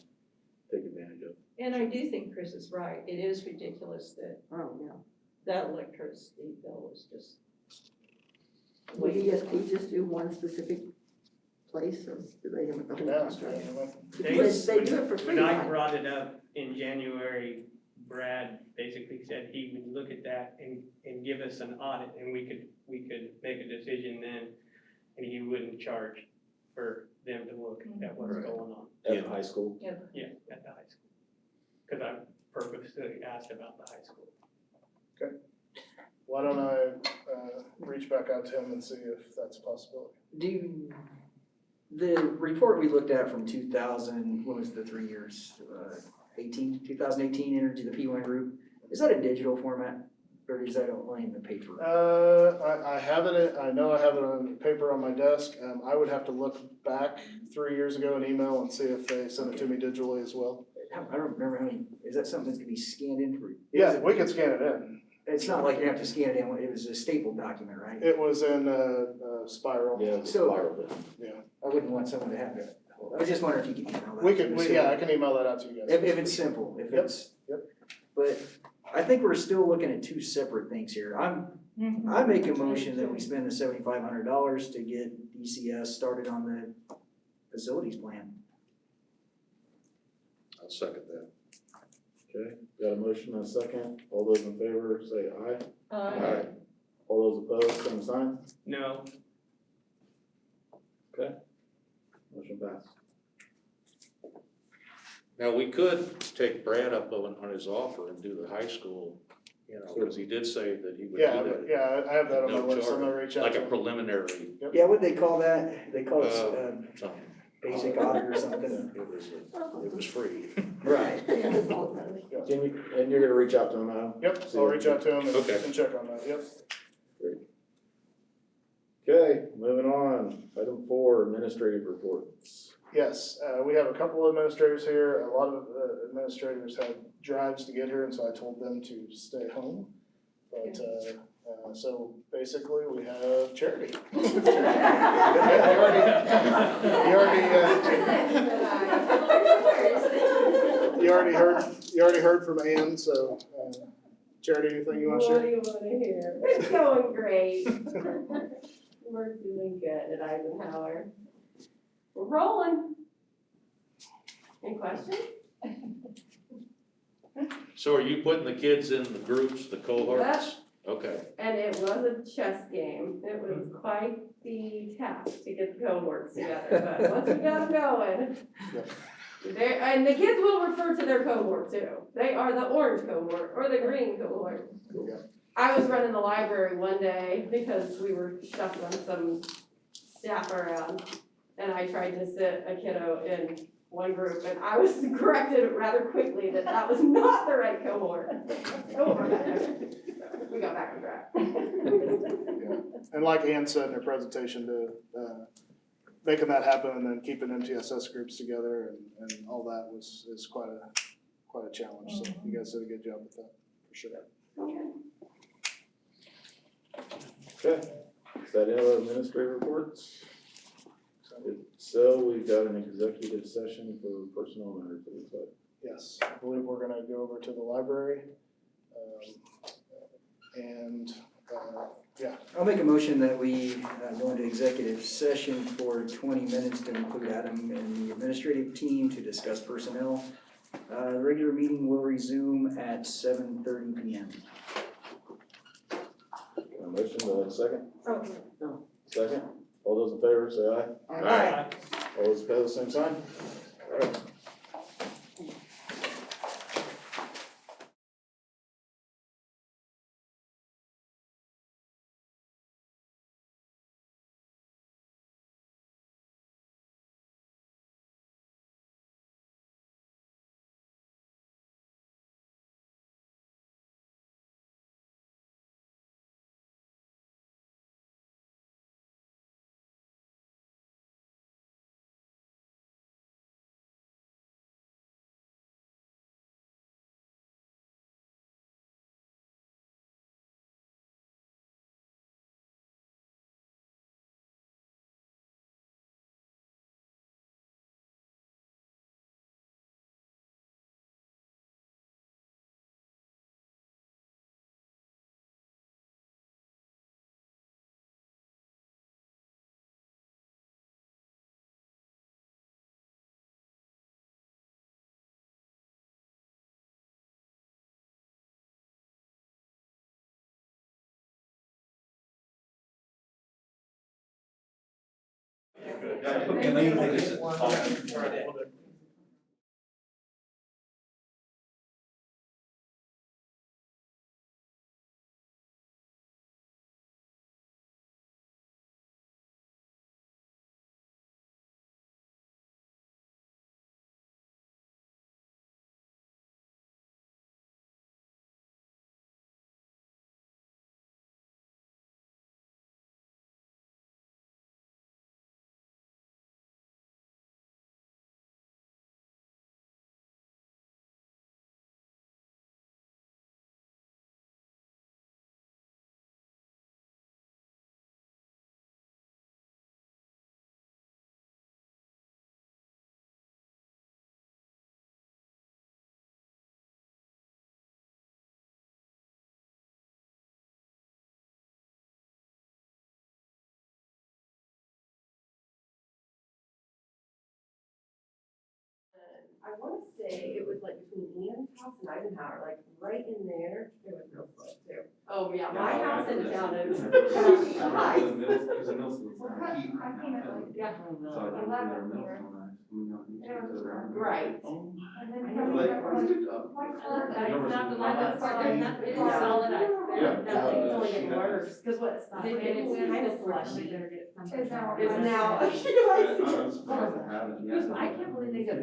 take advantage of. And I do think Chris is right. It is ridiculous that Oh, yeah. that electricity bill is just. Will ESP just do one specific place, or do they have a You can whole ask, contract? right? They do it for free, When I right? brought it up in January, Brad basically said he would look at that and give us an audit, and we could make a decision then, and he wouldn't charge for them to look at what's Right. going on. At the high school. Yeah, at the high school. Cause I purposely asked about the high school. Why don't I, reach back out to him and see if that's a possibility? The report we looked at from 2000, what was the 3 years? 2018 Energy, the P1 group, is that a digital format? Or is that only in the paper? I have it, I know I have it on paper on my desk. I would have to look back 3 years ago in email and see if they sent it to me digitally as well. I don't remember how many, is that something that can be scanned in for? Yeah, we could scan it in. It's not like you have to scan it in, it was a stapled document, right? It was in a spiral. Yeah, the So- spiral bit. I wouldn't want someone to have it. I was just wondering if you could email that. We to could, me, so- yeah, I can email that out to you guys. If it's simple, if Yep, it's. yep. But I think we're still looking at two separate things here. I make a motion that we spend the $7,500 to get DCS started on the facilities plan. I'll second that. Okay, got a motion and a second. All those in favor say aye. Uh, All those opposed, same sign. No, Motion passed. Now, we could take Brad up on his offer and do the high school, you know, because he did say that he would do Yeah, that. yeah, I have that on my No list, I'm charge. gonna reach out Like to a him. preliminary, Yeah, what'd they call that? They call it, something. basic audit or something. It was free. Right. Yeah, that's all it matters. Can we, and you're gonna reach out to him now? Yep, I'll reach out to him Okay. and check on that, yep. Okay, moving on. Item 4, administrative reports. Yes, we have a couple of administrators here. A lot of administrators have drives to get here, and so I told them to stay home. But, so basically, we have Charity. You already heard from Ann, so, Charity, anything you wanna What do share? you wanna hear? It's going great. We're doing good at Eisenhower. We're rolling. Any questions? So are you putting the kids in the groups, the cohorts? Okay, And it was a chess game. It was quite the task to get the cohorts together, but once we got them going. And the kids will refer to their cohort too. They are the orange cohort or the green cohort. I was running the library one day because we were shuffling some staff around. And I tried to sit a kiddo in one group and I was corrected rather quickly that that was not the right cohort. We got back on track. And like Ann said in her presentation, to, making that happen and then keeping MTSS groups together and all that is quite a challenge, so you guys did a good job with that, for sure. Okay, is that it, administrative reports? If so, we've got an executive session for personnel matters, it looks like. Yes, I believe we're gonna go over to the library, and, yeah. I'll make a motion that we go into executive session for 20 minutes to include Adam and the administrative team to discuss personnel. The regular meeting will resume at 7:30 PM. Got a motion, do I have a second? Okay. Second, all those in favor say aye. Alright. All those opposed, same sign? All right. Yeah. I wanna say it was like between Ian's house and Eisenhower, like right in there, there was no slope too. Oh, yeah, my house in town is high. I came at like, Yeah. Right. And then I know, it's not the one that's, it is solid ice. Yeah. Nothing's only getting worse, cause what's, it's kind of slushy. It's now, I can't believe they got.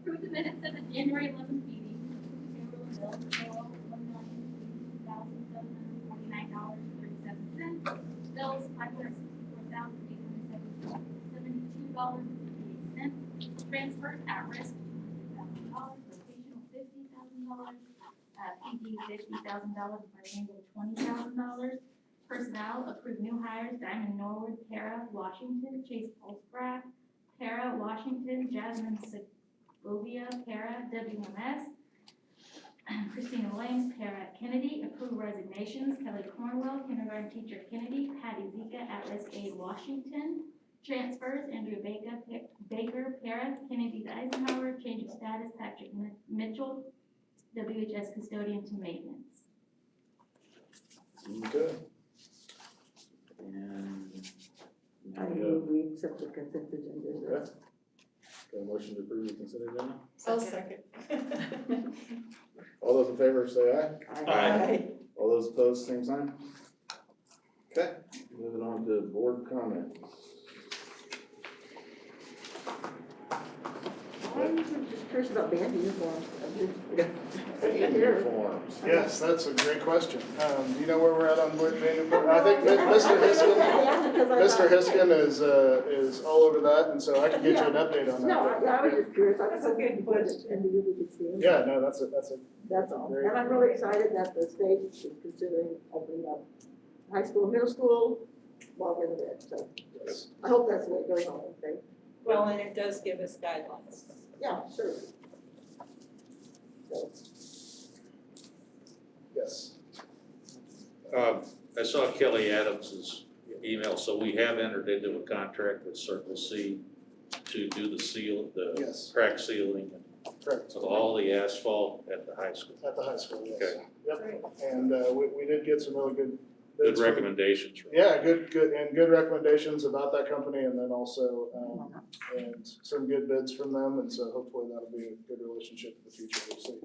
Approve the minutes of the January 11th meeting. Payroll bill total $1,002,749.37. Bills $564,872.58. Transfers at risk $100,000. Vocational $50,000. PD $50,000. Bilingual $20,000. Personnel, approve new hires, Diamond Norwood, Para, Washington, Chase Pulscraft, Para, Washington, Jasmine Segovia, Para, WMS, Christina Williams, Para, Kennedy, approve resignations, Kelly Cornwell, kindergarten teacher Kennedy, Patty Zika, Atlas A, Washington, transfers, Andrew Baker, Para, Kennedy Eisenhower, change of status, Patrick Mitchell, WHS custodian to maintenance. Okay. And I now we move we accept the consent agenda. got a motion to approve the consent agenda. I'll second. All those in favor say aye. Aye. All those opposed, same sign. Okay, moving on to board comment. I'm just curious about band uniforms. Uniforms. Yes, that's a great question. Do you know where we're at on band uniform? I think Mr. Hiskin is all over that, and so I can get you an update on that. No, I was just curious. I was hoping for it and we could see it. Yeah, no, that's a, That's all. And I'm really excited that the state is considering opening up high school, middle school, while we're in it. So yes. I hope that's the way it goes on, okay? Well, and it does give us guidelines. Yeah, sure. So, Yes. I saw Kelly Adams's email, so we have entered into a contract with Circle C to do the seal, the Yes, crack sealing correct. of all the asphalt at the high school. At the high school, yes. Okay. Yep, and we did get some really good. Good bids from- recommendations. right? Yeah, good recommendations about that company, and then also, and some good bids from them, and so hopefully that'll be a good relationship in the future, we'll see.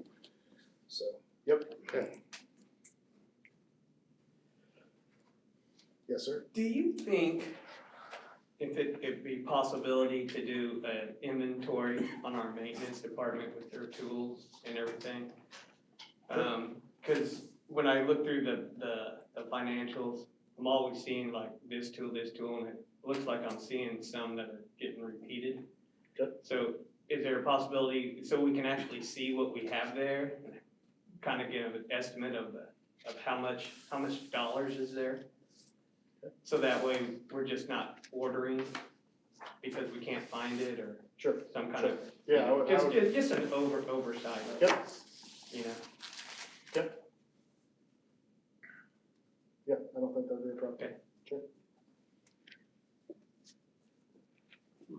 So, yep. Okay. Yes, sir? Do you think if it'd be possibility to do an inventory on our maintenance department with their tools and everything? Cause when I look through the financials, I'm always seeing like this tool, and it looks like I'm seeing some that are getting repeated. Okay. So is there a possibility, so we can actually see what we have there, and kind of give an estimate of how much dollars is there? So that way, we're just not ordering because we can't find it or Sure. some kind of, Yeah, I would, just an oversight. Yep. You know, yeah, I don't think that'd be a problem. Okay. Sure.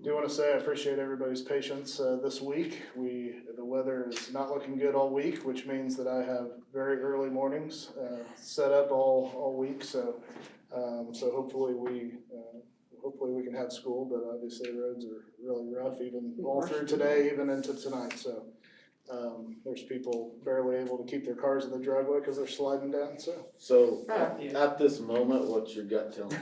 Do want to say I appreciate everybody's patience this week. The weather is not looking good all week, which means that I have very early mornings set up all week, so hopefully we can have school, but obviously the roads are really rough even all through today, even into tonight, so there's people barely able to keep their cars in the driveway because they're sliding down, so. So, Yeah. at this moment, what's your gut telling you?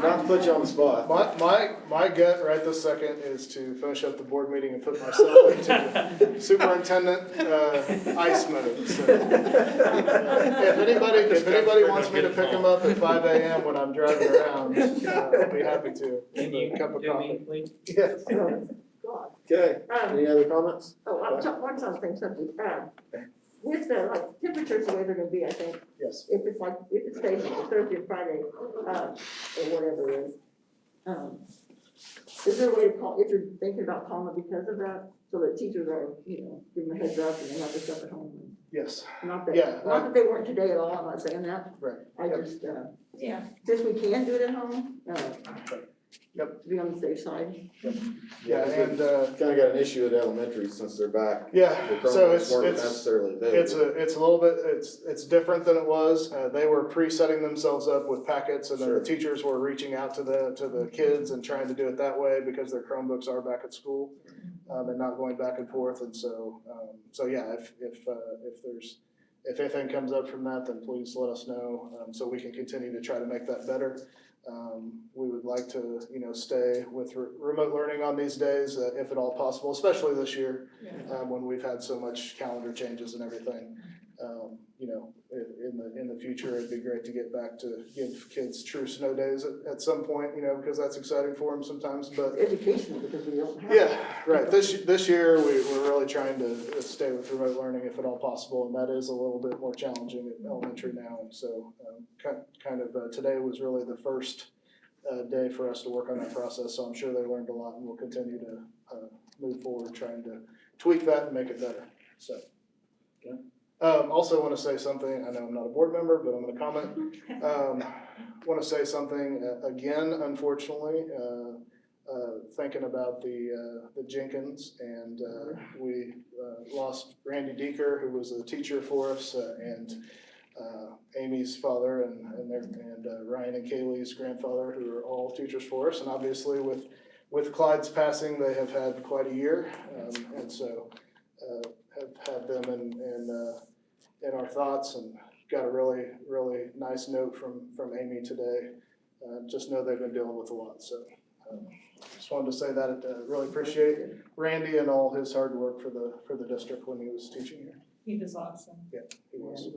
Not to put you on the spot. My gut right this second is to finish up the board meeting and put myself into superintendent ice mode, so. If anybody wants me to pick them up at 5 a.m. when I'm driving around, I'll be happy to. can with you a cup of do coffee. me, please? Yes. God. Okay, any other comments? Oh, I'm talking, one other thing, something, with the, like, temperatures the way they're gonna be, I think, Yes. if it stays on Thursday and Friday, or whatever it is there a way to call, if you're thinking about calling it because of that, so that teachers are, give them a heads up and they have their stuff at home? Yes, Not Yeah, that they weren't today at all, I'm not saying that, right. I just, Yeah. since we can do it at home, Yep. to be on the safe side. Yeah, and, Kinda got an issue at elementary since they're back. yeah, The so Chromebooks weren't it's necessarily available. it's a little bit, it's different than it was. They were pre-setting themselves up with packets, and then Sure. the teachers were reaching out to the kids and trying to do it that way because their Chromebooks are back at school, and not going back and forth, and so yeah, if anything comes up from that, then please let us know, so we can continue to try to make that better. We would like to, stay with remote learning on these days, if at all possible, especially this year, when we've had so much calendar changes and everything. In the future, it'd be great to get back to give kids true snow days at some point, because that's exciting for them sometimes, but. Education, because we don't have. Yeah, right. This year, we're really trying to stay with remote learning if at all possible, and that is a little bit more challenging at elementary now. And so, today was really the first day for us to work on that process. So I'm sure they learned a lot, and we'll continue to move forward, trying to tweak that and make it better. So, okay. Also want to say something. I know I'm not a board member, but I'm going to comment. Want to say something again. Unfortunately. Thinking about the Jenkins, and we lost Randy Deeker, who was a teacher for us, and Amy's father, and Ryan and Kaylee's grandfather, who are all teachers for us. And obviously, with Clyde's passing, they have had quite a year, and so have had them in our thoughts, and got a really, really nice note from Amy today. Just know they've been dealing with a lot, so. Just wanted to say that, really appreciate Randy and all his hard work for the district when he was teaching here. He was awesome. Yeah, he was.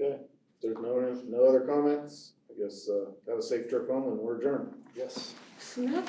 Okay, if there's no other comments, I guess, have a safe trip home and we're adjourned. Yes. Snap.